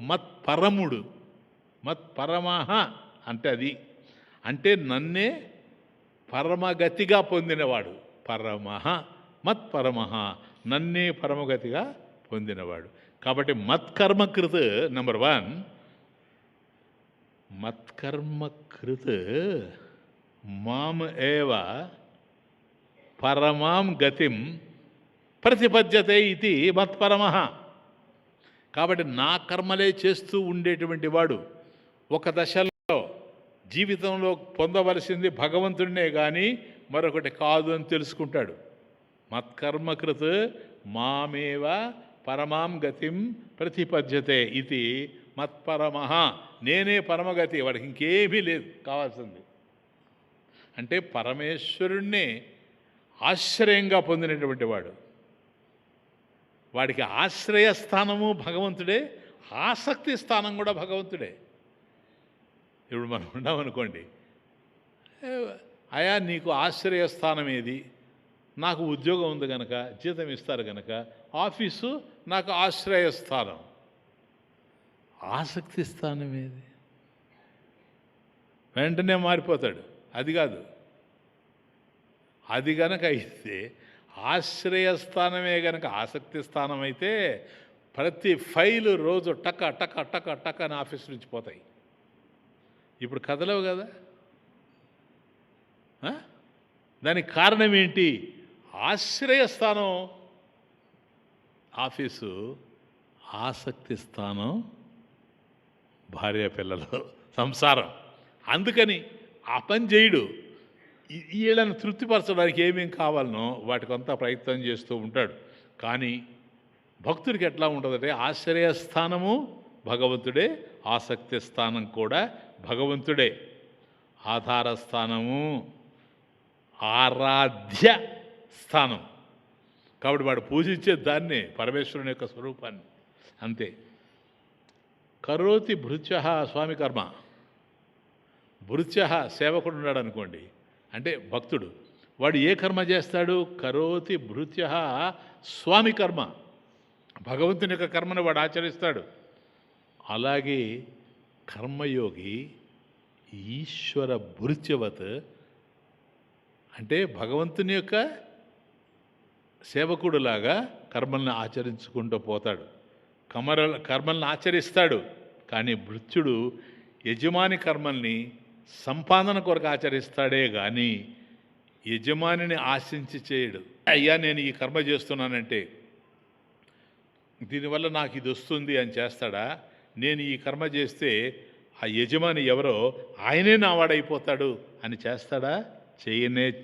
Speaker 1: మత్పరముడు. మత్పరమః అంటే అది అంటే నన్నే పరమగతిగా పొందినవాడు. పరమః మత్పరమః నన్నే పరమగతిగా పొందినవాడు. కాబట్టి మత్కర్మకృత్ నెంబర్ 1 మత్కర్మకృత్ మాం ఏవ పరమాం గతిం ప్రతిపద్యతే ఇది మత్పరమః. కాబట్టి నా కర్మలే చేస్తూ ఉండేటువంటి వాడు ఒక దశలో జీవితంలో పొందవలసింది భగవంతుడినే కానీ మరొకటి కాదు అని తెలుసుకుంటాడు. మత్కర్మకృత్ మామేవ పరమాం గతిం ప్రతిపద్యతే ఇది మత్పరమః. నేనే పరమగతి, వాడికి ఇంకేమీ లేదు కావాల్సింది. అంటే పరమేశ్వరుణ్ణే ఆశ్రయంగా పొందినటువంటి వాడు. వాడికి ఆశ్రయస్థానము భగవంతుడే, ఆసక్తి స్థానం కూడా భగవంతుడే. ఇప్పుడు మనం ఉన్నామనుకోండి, అయా నీకు ఆశ్రయస్థానం ఏది? నాకు ఉద్యోగం ఉంది కనుక, జీతం ఇస్తారు కనుక ఆఫీసు నాకు ఆశ్రయస్థానం. ఆసక్తి స్థానం ఏది? వెంటనే మారిపోతాడు. అది కాదు. అది గనక అయితే ఆశ్రయస్థానమే గనక ఆసక్తి స్థానం అయితే ప్రతి ఫైలు రోజు టక టక టక టక అని ఆఫీస్ నుంచి పోతాయి. ఇప్పుడు కదలవు కదా. దానికి కారణం ఏంటి? ఆశ్రయస్థానం ఆఫీసు, ఆసక్తి స్థానం భార్య పిల్లలు, సంసారం. అందుకని ఆ పని చేయడు. వీళ్ళని తృప్తిపరచడానికి ఏమేం కావాలనో వాటికంతా ప్రయత్నం చేస్తూ ఉంటాడు. కానీ భక్తుడికి ఎట్లా ఉంటుందంటే ఆశ్రయస్థానము భగవంతుడే, ఆసక్తి స్థానం కూడా భగవంతుడే. ఆధారస్థానము ఆరాధ్య స్థానం. కాబట్టి వాడు పూజించే దాన్నే, పరమేశ్వరుని యొక్క స్వరూపాన్ని. అంతే. కరోతి భృత్య స్వామి కర్మ. భృత్య సేవకుడు ఉన్నాడు అనుకోండి, అంటే భక్తుడు. వాడు ఏ కర్మ చేస్తాడు? కరోతి భృత్య స్వామి కర్మ. భగవంతుని యొక్క కర్మను వాడు ఆచరిస్తాడు. అలాగే కర్మయోగి ఈశ్వర భృత్యవత్ అంటే భగవంతుని యొక్క సేవకుడులాగా కర్మల్ని ఆచరించుకుంటూ పోతాడు. కర్మల్ని ఆచరిస్తాడు. కానీ భృత్యుడు యజమాని కర్మల్ని సంపాదన కొరకు ఆచరిస్తాడే కానీ యజమానిని ఆశించి చేయడు. అయ్యా నేను ఈ కర్మ చేస్తున్నానంటే దీనివల్ల నాకు ఇది వస్తుంది అని చేస్తాడా? నేను ఈ కర్మ చేస్తే ఆ యజమాని ఎవరో ఆయనే నావాడైపోతాడు అని చేస్తాడా?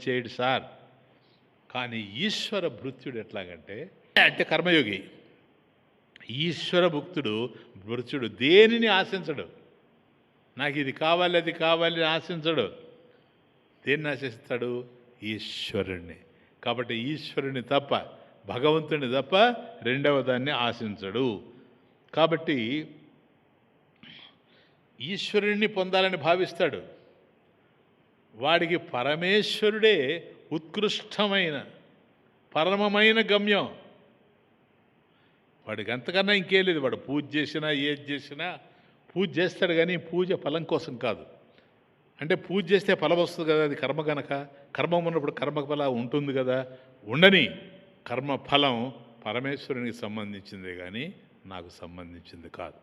Speaker 1: చేయడు సార్. కానీ ఈశ్వర భృత్యుడు ఎట్లాగంటే అంటే కర్మయోగి ఈశ్వర భృత్యుడు దేనిని ఆశించడు. నాకు ఇది కావాలి అది కావాలి అని ఆశించడు. దేన్ని ఆశిస్తాడు? ఈశ్వరుణ్ణి. కాబట్టి ఈశ్వరుని తప్ప, భగవంతుని తప్ప రెండవ దాన్ని ఆశించడు. కాబట్టి ఈశ్వరుణ్ణి పొందాలని భావిస్తాడు. వాడికి పరమేశ్వరుడే ఉత్కృష్టమైన పరమమైన గమ్యం. వాడికి అంతకన్నా ఇంకేం లేదు. వాడు పూజ చేసినా ఏది చేసినా పూజ చేస్తాడు, కానీ పూజ ఫలం కోసం కాదు. అంటే పూజ చేస్తే ఫలం వస్తుంది కదా, అది కర్మ కనుక. కర్మ ఉన్నప్పుడు కర్మఫలం ఉంటుంది కదా, ఉండని. కర్మఫలం పరమేశ్వరునికి సంబంధించిందే కానీ నాకు సంబంధించింది కాదు.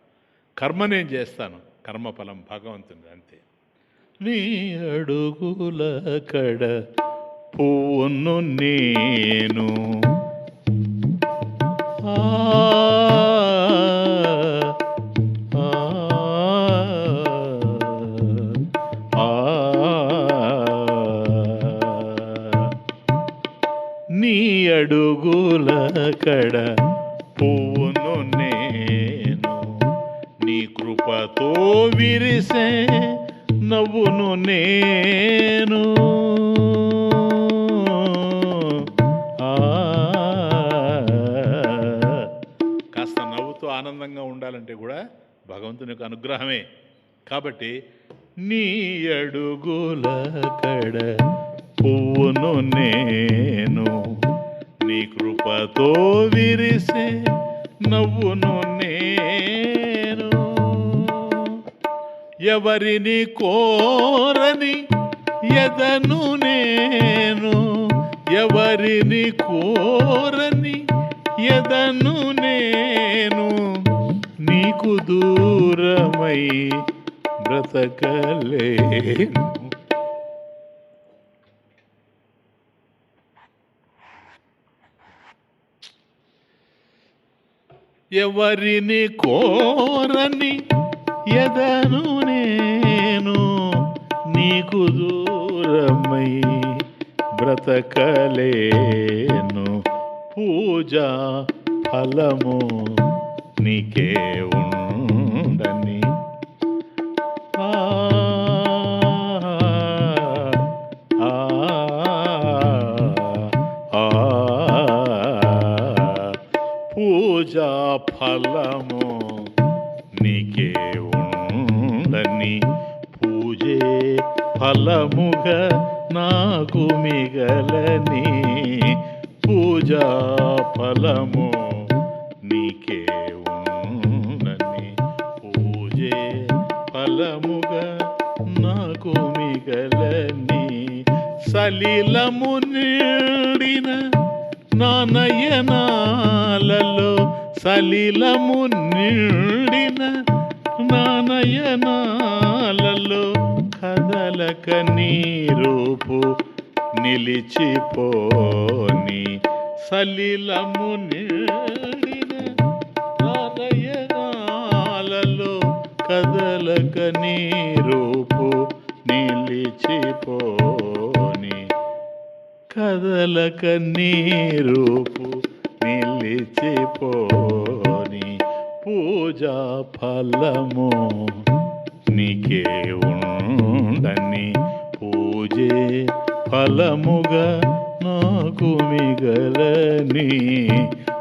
Speaker 1: కర్మ నేను చేస్తాను, కర్మఫలం భగవంతుని, అంతే. నీ అడుగుల కడ పువ్వును నేను నీ అడుగుల కడ పువ్వును నేను, నీ కృపతో విరిసే నవ్వును నేను. కాస్త నవ్వుతూ ఆనందంగా ఉండాలంటే కూడా భగవంతుని యొక్క అనుగ్రహమే. కాబట్టి నీ అడుగుల కడ పువ్వును నేను, నీ కృపతో విరిసే నవ్వును నేను. ఎవరిని కోరని ఎదను నేను, ఎవరిని కోరని ఎదను నేను, నీకు దూరమై బ్రతకలేను. ఎవరిని కోరని ఎదను నేను, నీకు దూరమై బ్రతకలేను. పూజా ఫలము నీకే ఉండని. పూజా ఫలము నీకే ఉండని. పూజే ఫలముగా నాకు మిగలని. పూజా ఫలము నీకే ఉండని. పూజే ఫలముగా నాకు మిగలని. సలిలము నిండిన నా నయనాలలో, సలిలము నిండిన నా నయనాలలో, కదలక నీ రూపు నిలిచిపోని. సలిలము నిండిన నా నయనాలలో, కదలక నీ రూపు నిలిచిపోని. కదలక నీ రూపు నిలిచిపోని. పూజా ఫలము నీకే ఉండని. పూజే ఫలముగా నాకు మిగలని.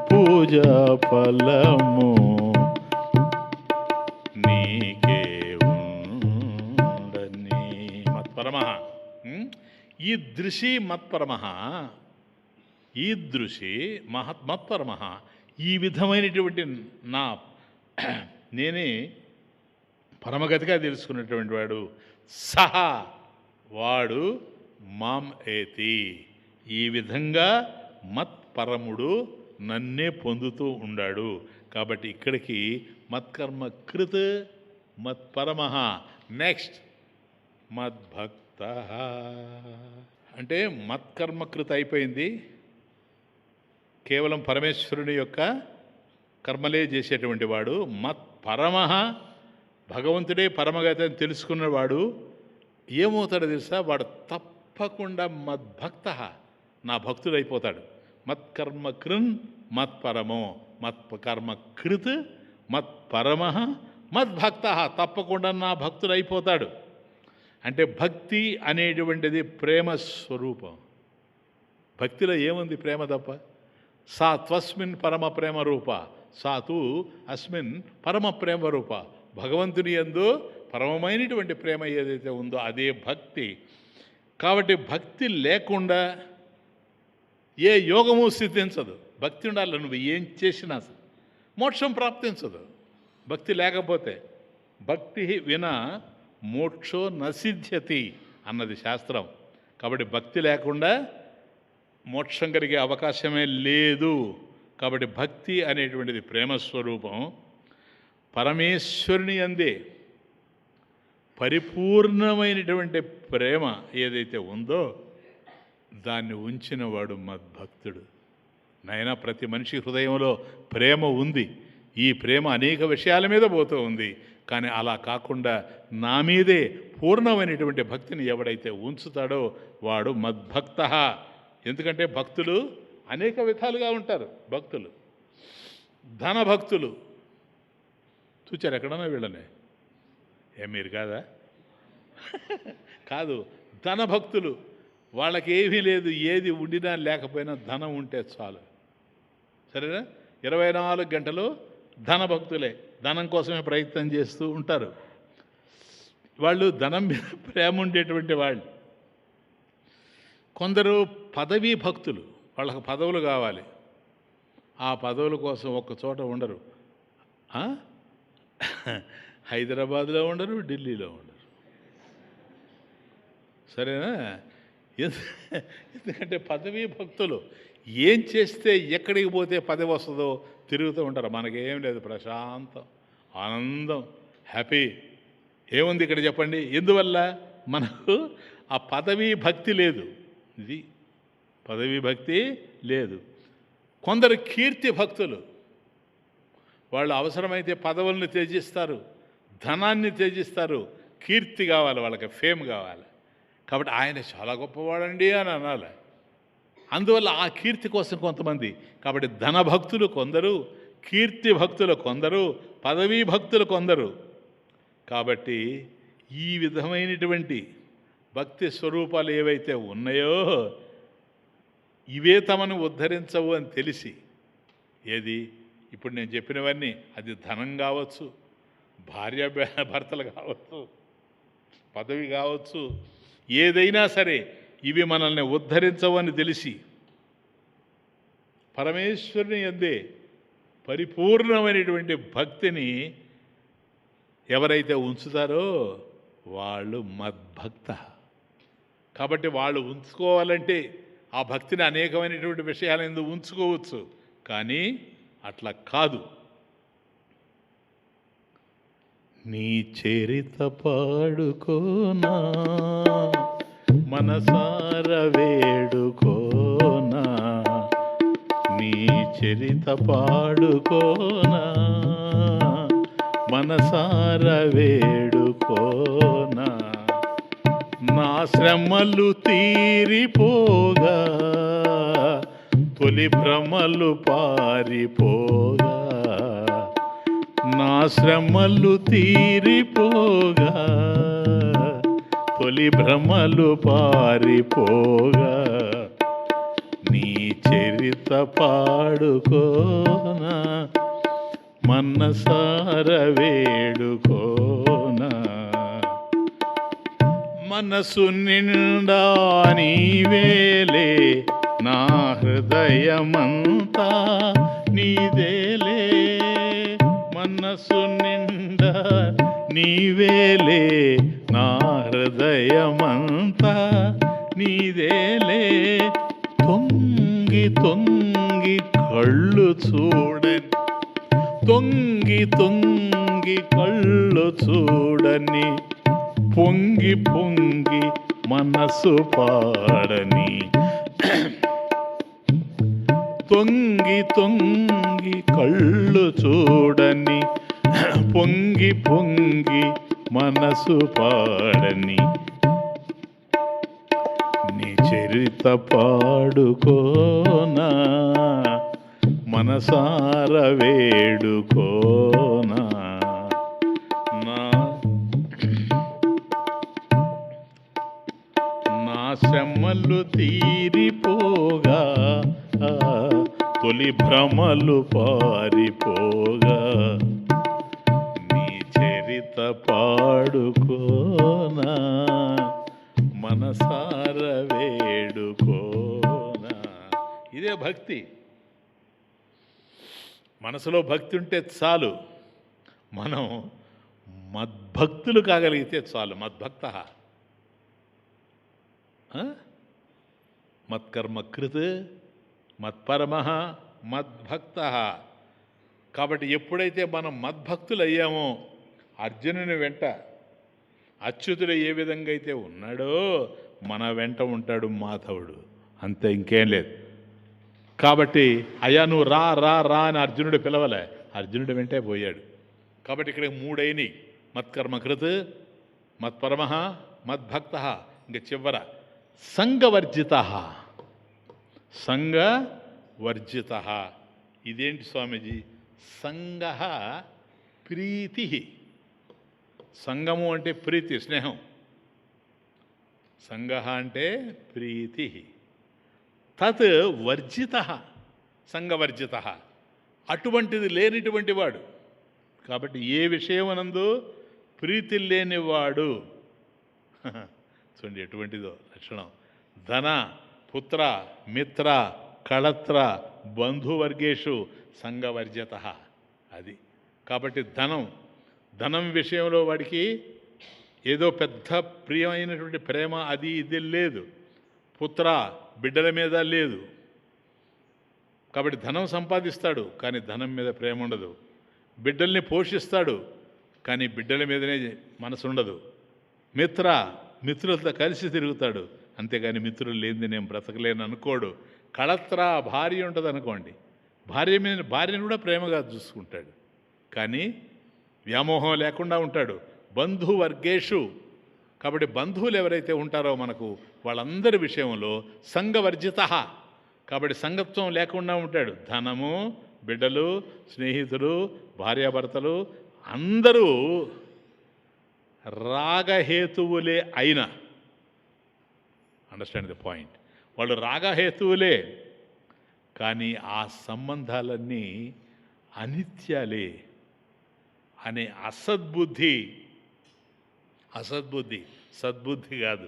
Speaker 1: పూజా ఫలము నీకే ఉండని. మత్పరమః ఈదృశీ మత్పరమః, ఈదృశీ మత్పరమః. ఈ విధమైనటువంటి నా నేనే పరమగతిగా తెలుసుకున్నటువంటి వాడు. సహా వాడు మాం ఏతి. ఈ విధంగా మత్పరముడు నన్నే పొందుతూ ఉండాడు. కాబట్టి ఇక్కడికి మత్కర్మ కృత్ మత్పరమః. నెక్స్ట్ మద్భక్త అంటే మత్కర్మకృత అయిపోయింది. కేవలం పరమేశ్వరుని యొక్క కర్మలే చేసేటువంటి వాడు. మత్పరమః భగవంతుడే పరమగతి అని తెలుసుకున్నవాడు ఏమవుతాడో తెలుసా? వాడు తప్పకుండా మద్భక్త, నా భక్తుడైపోతాడు. మత్కర్మ కృన్ మత్పరమో, మత్కర్మ కృత్ మత్పరమః మద్భక్త, తప్పకుండా నా భక్తుడైపోతాడు. అంటే భక్తి అనేటువంటిది ప్రేమ స్వరూపం. భక్తిలో ఏముంది? ప్రేమ తప్ప. సా త్వస్మిన్ పరమ ప్రేమ రూప, సా తు అస్మిన్ పరమ ప్రేమ రూప. భగవంతుని యందు పరమమైనటువంటి ప్రేమ ఏదైతే ఉందో అదే భక్తి. కాబట్టి భక్తి లేకుండా ఏ యోగము సిద్ధించదు. భక్తి ఉండాలి. నువ్వు ఏం చేసినా మోక్షం ప్రాప్తించదు భక్తి లేకపోతే. భక్తి వినా మోక్షో నసిద్ధ్యతి అన్నది శాస్త్రం. కాబట్టి భక్తి లేకుండా మోక్షం కలిగే అవకాశమే లేదు. కాబట్టి భక్తి అనేటువంటిది ప్రేమస్వరూపం. పరమేశ్వరుని అందే పరిపూర్ణమైనటువంటి ప్రేమ ఏదైతే ఉందో దాన్ని ఉంచిన వాడు మద్భక్తుడు. నైనా ప్రతి మనిషి హృదయంలో ప్రేమ ఉంది. ఈ ప్రేమ అనేక విషయాల మీద పోతూ ఉంది. కానీ అలా కాకుండా నా మీదే పూర్ణమైనటువంటి భక్తిని ఎవడైతే ఉంచుతాడో వాడు మద్భక్త. ఎందుకంటే భక్తులు అనేక విధాలుగా ఉంటారు. భక్తులు ధనభక్తులు చూచారు ఎక్కడన్నా వీళ్ళనే? మీరు కాదా? కాదు, ధనభక్తులు. వాళ్ళకి ఏమీ లేదు, ఏది ఉండినా లేకపోయినా ధనం ఉంటే చాలు. సరేనా? 24 గంటలు ధనభక్తులే, ధనం కోసమే ప్రయత్నం చేస్తూ ఉంటారు. వాళ్ళు ధనం మీద ప్రేమ ఉండేటువంటి వాళ్ళు. కొందరు పదవీ భక్తులు, వాళ్ళకు పదవులు కావాలి. ఆ పదవుల కోసం ఒక్క చోట ఉండరు. హైదరాబాద్లో ఉండరు, ఢిల్లీలో ఉండరు. సరేనా? ఎందుకంటే పదవీ భక్తులు ఏం చేస్తే ఎక్కడికి పోతే పదవి వస్తుందో తిరుగుతూ ఉంటారు. మనకేం లేదు, ప్రశాంతం, ఆనందం, హ్యాపీ. ఏముంది ఇక్కడ చెప్పండి? ఎందువల్ల? మనకు ఆ పదవీ భక్తి లేదు. ఇది పదవీ భక్తి లేదు. కొందరు కీర్తి భక్తులు, వాళ్ళు అవసరమైతే పదవులను త్యజిస్తారు, ధనాన్ని త్యజిస్తారు. కీర్తి కావాలి వాళ్ళకి, ఫేమ్ కావాలి. కాబట్టి ఆయన చాలా గొప్పవాడండి అని అనాలి. అందువల్ల ఆ కీర్తి కోసం కొంతమంది. కాబట్టి ధనభక్తులు కొందరు, కీర్తి భక్తులు కొందరు, పదవీ భక్తులు కొందరు. కాబట్టి ఈ విధమైనటువంటి భక్తి స్వరూపాలు ఏవైతే ఉన్నాయో ఇవే తమను ఉద్ధరించవు అని తెలిసి, ఏది ఇప్పుడు నేను చెప్పినవన్నీ, అది ధనం కావచ్చు, భార్య భర్తలు కావచ్చు, పదవి కావచ్చు, ఏదైనా సరే ఇవి మనల్ని ఉద్ధరించవని తెలిసి పరమేశ్వరుని యందే పరిపూర్ణమైనటువంటి భక్తిని ఎవరైతే ఉంచుతారో వాళ్ళు మద్భక్త. కాబట్టి వాళ్ళు ఉంచుకోవాలంటే ఆ భక్తిని అనేకమైనటువంటి విషయాలు ఎందుకు ఉంచుకోవచ్చు, కానీ అట్లా కాదు. నీ చరిత పాడుకోనా, మనసార వేడుకోనా, నీ చరిత పాడుకోనా, మనసార వేడుకోనా, నా శ్రమలు తీరిపోగా, తొలి భ్రమలు పారిపోగా, నా శ్రమలు తీరిపోగా, తొలి భ్రమలు పారిపోగా, నీ చరిత పాడుకోనా, మనసార వేడుకోనా, మనసు నిండా నీవేలే, నా హృదయమంతా నీదేలే, మనసు నిండా నీవేలే, నా హృదయమంతా నీదేలే, తొంగి తొంగి కళ్ళు చూడని, తొంగి తొంగి కళ్ళు చూడని, పొంగి పొంగి మనసు పాడని, తొంగి తొంగి కళ్ళు చూడని, పొంగి పొంగి మనసు పాడని, నీ చరిత పాడుకోనా, మనసార వేడుకోనా, నా శ్రమలు తీరిపోగా, తొలి భ్రమలు పారిపోగా, నీ చరిత పాడుకోనా, మనసార వేడుకోనా. ఇదే భక్తి. మనసులో భక్తి ఉంటే చాలు, మనం మద్భక్తులు కాగలిగితే చాలు. మద్భక్త మత్కర్మకృత్ మత్పరమ మద్భక్త. కాబట్టి ఎప్పుడైతే మనం మద్భక్తులు అయ్యామో, అర్జునుని వెంట అచ్యుతుడు ఏ విధంగా అయితే ఉన్నాడో మన వెంట ఉంటాడు మాధవుడు, అంతే, ఇంకేం లేదు. కాబట్టి అయ్యా నువ్వు రా రా రా అని అర్జునుడు పిలవలే, అర్జునుడు వెంటే పోయాడు. కాబట్టి ఇక్కడ 3 అయినాయి: మత్కర్మకృత్ మత్పరమ మద్భక్త. ఇంక చివర సంగవర్జిత. సంగవర్జిత ఇదేంటి స్వామీజీ? సంగ ప్రీతి. సంగము అంటే ప్రీతి, స్నేహం. సంగ అంటే ప్రీతి. తత్ వర్జిత, సంగవర్జిత, అటువంటిది లేనిటువంటి వాడు. కాబట్టి ఏ విషయమనందు ప్రీతి లేనివాడు, చూడండి ఎటువంటిదో లక్షణం. ధన పుత్ర మిత్ర కళత్ర బంధువర్గేషు సంగవర్జిత. అది. కాబట్టి ధనం విషయంలో వాడికి ఏదో పెద్ద ప్రియమైనటువంటి ప్రేమ అది ఇది లేదు. పుత్ర బిడ్డల మీద లేదు. కాబట్టి ధనం సంపాదిస్తాడు కానీ ధనం మీద ప్రేమ ఉండదు. బిడ్డల్ని పోషిస్తాడు కానీ బిడ్డల మీదనే మనసు ఉండదు. మిత్రులతో కలిసి తిరుగుతాడు, అంతేగాని మిత్రులు లేనిది నేను బ్రతకలేను అనుకోడు. కళత్ర భార్య ఉంటుంది అనుకోండి, భార్యను కూడా ప్రేమగా చూసుకుంటాడు కానీ వ్యామోహం లేకుండా ఉంటాడు. బంధువర్గేషు, కాబట్టి బంధువులు ఎవరైతే ఉంటారో మనకు వాళ్ళందరి విషయంలో సంగవర్జిత. కాబట్టి సంగత్వం లేకుండా ఉంటాడు. ధనము, బిడ్డలు, స్నేహితులు, భార్యాభర్తలు అందరూ రాగహేతువులే అయినా, అండర్స్టాండ్ ది పాయింట్, వాళ్ళు రాగహేతువులే కానీ ఆ సంబంధాలన్నీ అనిత్యాలే అనే అసద్బుద్ధి, సద్బుద్ధి కాదు.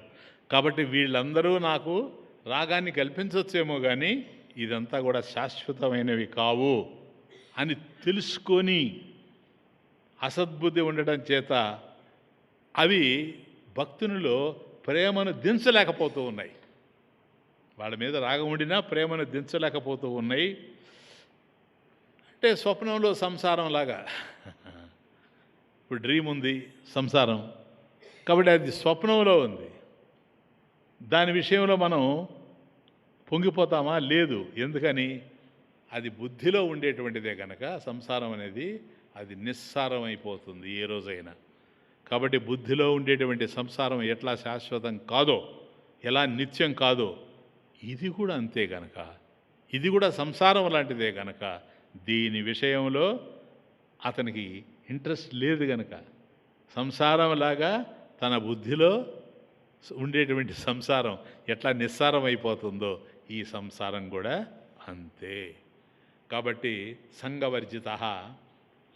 Speaker 1: కాబట్టి వీళ్ళందరూ నాకు రాగాన్ని కల్పించవచ్చేమో కానీ ఇదంతా కూడా శాశ్వతమైనవి కావు అని తెలుసుకొని అసద్బుద్ధి ఉండటం చేత అవి భక్తునిలో ప్రేమను దించలేకపోతూ ఉన్నాయి. వాళ్ళ మీద రాగం ఉండినా ప్రేమను దించలేకపోతూ ఉన్నాయి. అంటే స్వప్నంలో సంసారం లాగా. ఇప్పుడు డ్రీమ్ ఉంది, సంసారం, కాబట్టి అది స్వప్నంలో ఉంది. దాని విషయంలో మనం పొంగిపోతామా? లేదు. ఎందుకని? అది బుద్ధిలో ఉండేటువంటిదే కనుక సంసారం అనేది అది నిస్సారం అయిపోతుంది ఏ రోజైనా. కాబట్టి బుద్ధిలో ఉండేటువంటి సంసారం ఎట్లా శాశ్వతం కాదో, ఎలా నిత్యం కాదో, ఇది కూడా అంతే కనుక, ఇది కూడా సంసారం లాంటిదే కనుక దీని విషయంలో అతనికి ఇంట్రెస్ట్ లేదు కనుక, సంసారంలాగా తన బుద్ధిలో ఉండేటువంటి సంసారం ఎట్లా నిస్సారం అయిపోతుందో ఈ సంసారం కూడా అంతే. కాబట్టి సంగవర్జిత.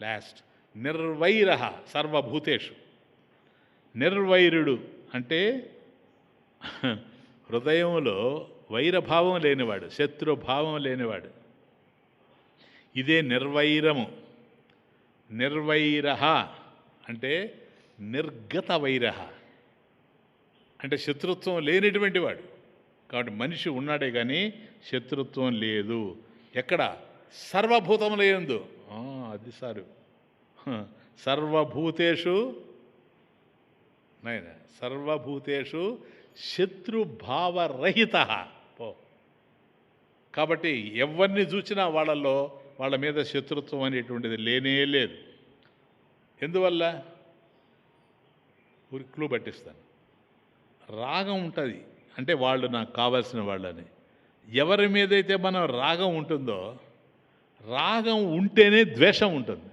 Speaker 1: లాస్ట్ నిర్వైర సర్వభూతేషు. నిర్వైరుడు అంటే హృదయంలో వైరభావం లేనివాడు, శత్రుభావం లేనివాడు. ఇదే నిర్వైరము. నిర్వైర అంటే నిర్గత వైర అంటే శత్రుత్వం లేనిటువంటి వాడు. కాబట్టి మనిషి ఉన్నాడే కానీ శత్రుత్వం లేదు. ఎక్కడ? సర్వభూతముల యందు. అది సారు సర్వభూతేషు నైనా సర్వభూతేషు శత్రుభావరహిత. కాబట్టి ఎవరిని చూసినా వాళ్ళ మీద శత్రుత్వం అనేటువంటిది లేనే లేదు. ఎందువల్ల? క్లూ పట్టిస్తాను. రాగం ఉంటుంది అంటే వాళ్ళు నాకు కావాల్సిన వాళ్ళని. ఎవరి మీదైతే మనం రాగం ఉంటుందో, రాగం ఉంటేనే ద్వేషం ఉంటుంది.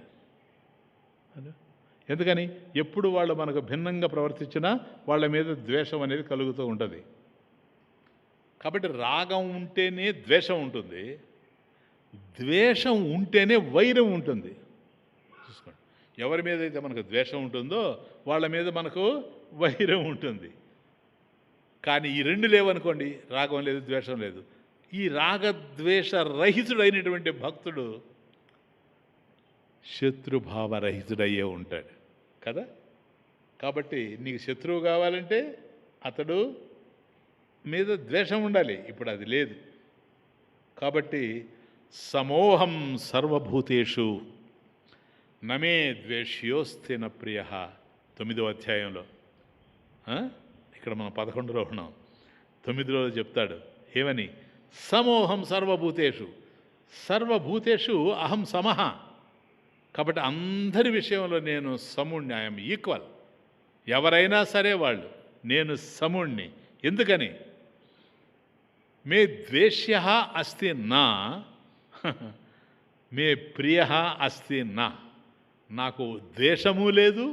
Speaker 1: ఎందుకని? ఎప్పుడు వాళ్ళు మనకు భిన్నంగా ప్రవర్తించినా వాళ్ళ మీద ద్వేషం అనేది కలుగుతూ ఉంటుంది. కాబట్టి రాగం ఉంటేనే ద్వేషం ఉంటుంది, ద్వేషం ఉంటేనే వైరం ఉంటుంది. చూసుకోండి, ఎవరి మీద అయితే మనకు ద్వేషం ఉంటుందో వాళ్ళ మీద మనకు వైరం ఉంటుంది. కానీ ఈ రెండు లేవనుకోండి, రాగం లేదు, ద్వేషం లేదు. ఈ రాగద్వేష రహితుడైనటువంటి భక్తుడు శత్రుభావరహితుడయ్యే ఉంటాడు కదా. కాబట్టి నీకు శత్రువు కావాలంటే అతడు మీద ద్వేషం ఉండాలి. ఇప్పుడు అది లేదు. కాబట్టి సమోహం సర్వభూతేషు నమే ద్వేష్యోస్తి న ప్రియ 9వ అధ్యాయంలో. ఇక్కడ మనం 11లో ఉన్నాం. 9లో చెప్తాడు ఏమని? సమోహం సర్వభూతేషు, సర్వభూతేషు అహం సమః. కాబట్టి అందరి విషయంలో నేను సముణ్ణి, ఐఎమ్ ఈక్వల్. ఎవరైనా సరే వాళ్ళు, నేను సముణ్ణి. ఎందుకని? మే ద్వేష్య అస్తి నా మే ప్రియ అస్తి నా. నాకు ద్వేషము లేదు,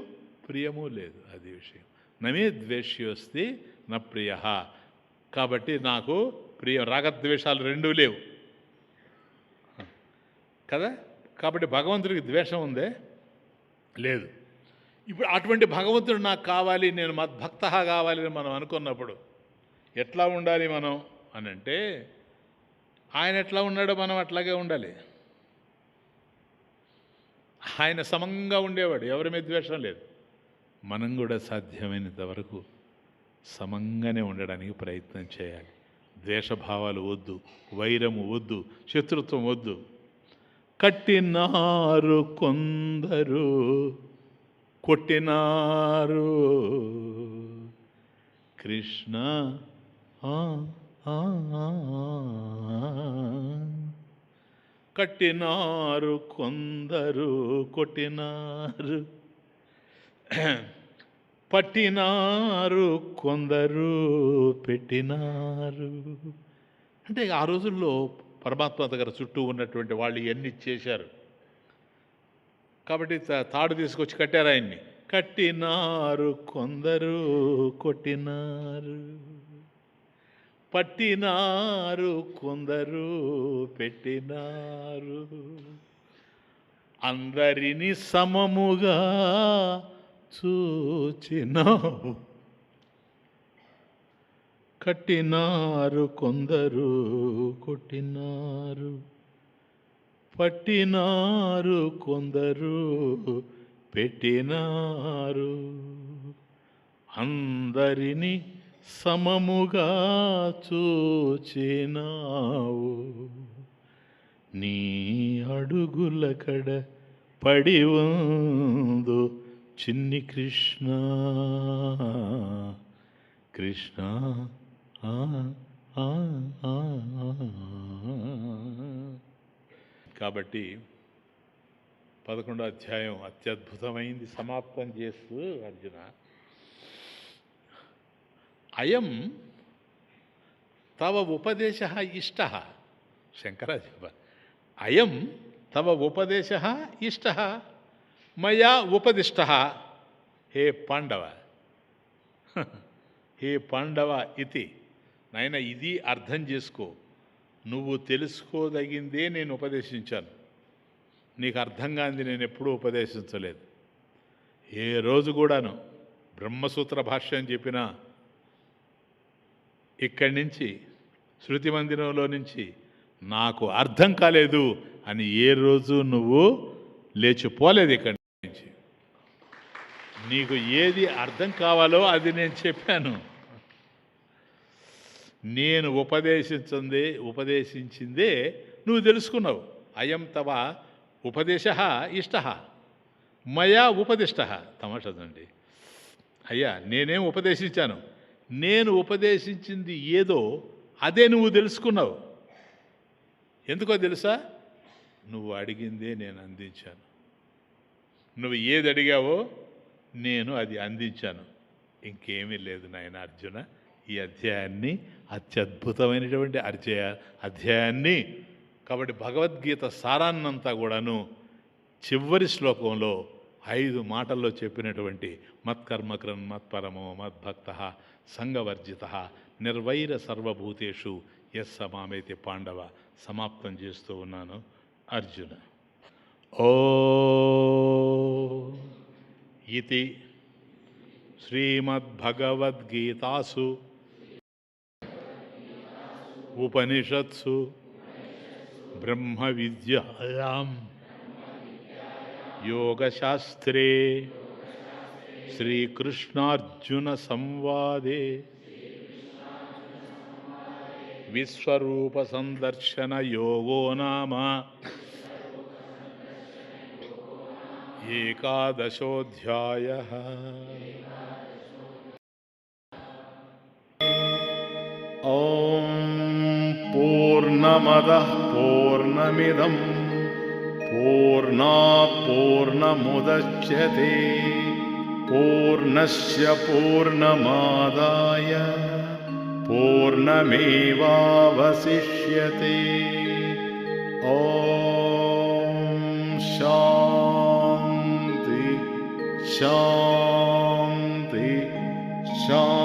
Speaker 1: ప్రియము లేదు. అది విషయం. నమే ద్వేష్యోస్తి నా ప్రియ. కాబట్టి నాకు రాగద్వేషాలు రెండూ లేవు కదా. కాబట్టి భగవంతుడికి ద్వేషం ఉందే? లేదు. ఇప్పుడు అటువంటి భగవంతుడు నాకు కావాలి, నేను మద్భక్త కావాలి అని మనం అనుకున్నప్పుడు ఎట్లా ఉండాలి మనం అని అంటే, ఆయన ఎట్లా ఉన్నాడో మనం అట్లాగే ఉండాలి. ఆయన సమంగా ఉండేవాడు, ఎవరి మీద ద్వేషం లేదు. మనం కూడా సాధ్యమైనంత వరకు సమంగానే ఉండడానికి ప్రయత్నం చేయాలి. ద్వేషభావాలు వద్దు, వైరము వద్దు, శత్రుత్వం వద్దు. కట్టినారు కొందరు, కొట్టినారు కృష్ణ కట్టినారు కొందరు, కొట్టినారు, పట్టినారు కొందరు, పెట్టినారు. అంటే ఆ రోజుల్లో పరమాత్మ దగ్గర చుట్టూ ఉన్నటువంటి వాళ్ళు ఇవన్నీ చేశారు. కాబట్టి తాడు తీసుకొచ్చి కట్టారు ఆయన్ని. కట్టినారు కొందరు, కొట్టినారు, పట్టినారు కొందరు, పెట్టినారు. అందరిని సమముగా చూచినావు. కట్టినారు కొందరు, కొట్టినారు, పట్టినారు కొందరు, పెట్టినారు. అందరిని సమముగా చూచినావు. నీ అడుగుల కడ పడి ఉందు చిన్ని కృష్ణ, కృష్ణ. కాబట్టి 11వ అధ్యాయం అత్యద్భుతమైంది సమాప్తం చేస్తూ అర్జున, అయం తవ ఉపదేశ ఇష్ట. శంకరాచార్య, అయం తవ ఉపదేశ ఇష్ట మయా ఉపదిష్ట. హే పాండవ, హే పాండవ ఇతి. నాయన, ఇది అర్థం చేసుకో. నువ్వు తెలుసుకోదగిందే నేను ఉపదేశించాను. నీకు అర్థం కానిది నేను ఎప్పుడూ ఉపదేశించలేదు. ఏ రోజు కూడాను బ్రహ్మసూత్ర భాష్యం చెప్పినా, ఇక్కడి నుంచి శృతి మందిరంలో నుంచి నాకు అర్థం కాలేదు అని ఏ రోజు నువ్వు లేచిపోలేదు ఇక్కడి నుంచి. నీకు ఏది అర్థం కావాలో అది నేను చెప్పాను. నేను ఉపదేశించిందే నువ్వు తెలుసుకున్నావు. అయం తవ ఉపదేశ ఇష్ట మయా ఉపదిష్ట. తమాషదండి అయ్యా, నేనేం ఉపదేశించాను? నేను ఉపదేశించింది ఏదో అదే నువ్వు తెలుసుకున్నావు. ఎందుకో తెలుసా? నువ్వు అడిగిందే నేను అందించాను. నువ్వు ఏది అడిగావో నేను అది అందించాను. ఇంకేమీ లేదు నాయన అర్జున. ఈ అధ్యాయాన్ని, అత్యద్భుతమైనటువంటి అధ్యాయాన్ని, కాబట్టి భగవద్గీత సారాన్నంతా కూడాను చివరి శ్లోకంలో 5 మాటల్లో చెప్పినటువంటి మత్కర్మకృన్ మత్పరమో మద్భక్త సంగవర్జిత నిర్వైర సర్వభూతేషు యస్ సమామేతి పాండవ సమాప్తం చేస్తూ ఉన్నాను. అర్జున ఓ ఇతి శ్రీమద్భగవద్గీతాసు ఉపనిషత్సు బ్రహ్మ విద్యాయాం యోగశాస్త్రే శ్రీకృష్ణార్జున సంవాదే విశ్వరూప సందర్శన యోగో నామ ఏకాదశోऽధ్యాయః. ఓం పూర్ణమదః పూర్ణమిదం పూర్ణాత్ పూర్ణముదచ్యతే పూర్ణస్య పూర్ణమాదాయ పూర్ణమేవావశిష్యతే. ఓం శాంతి శాంతి శాంతి.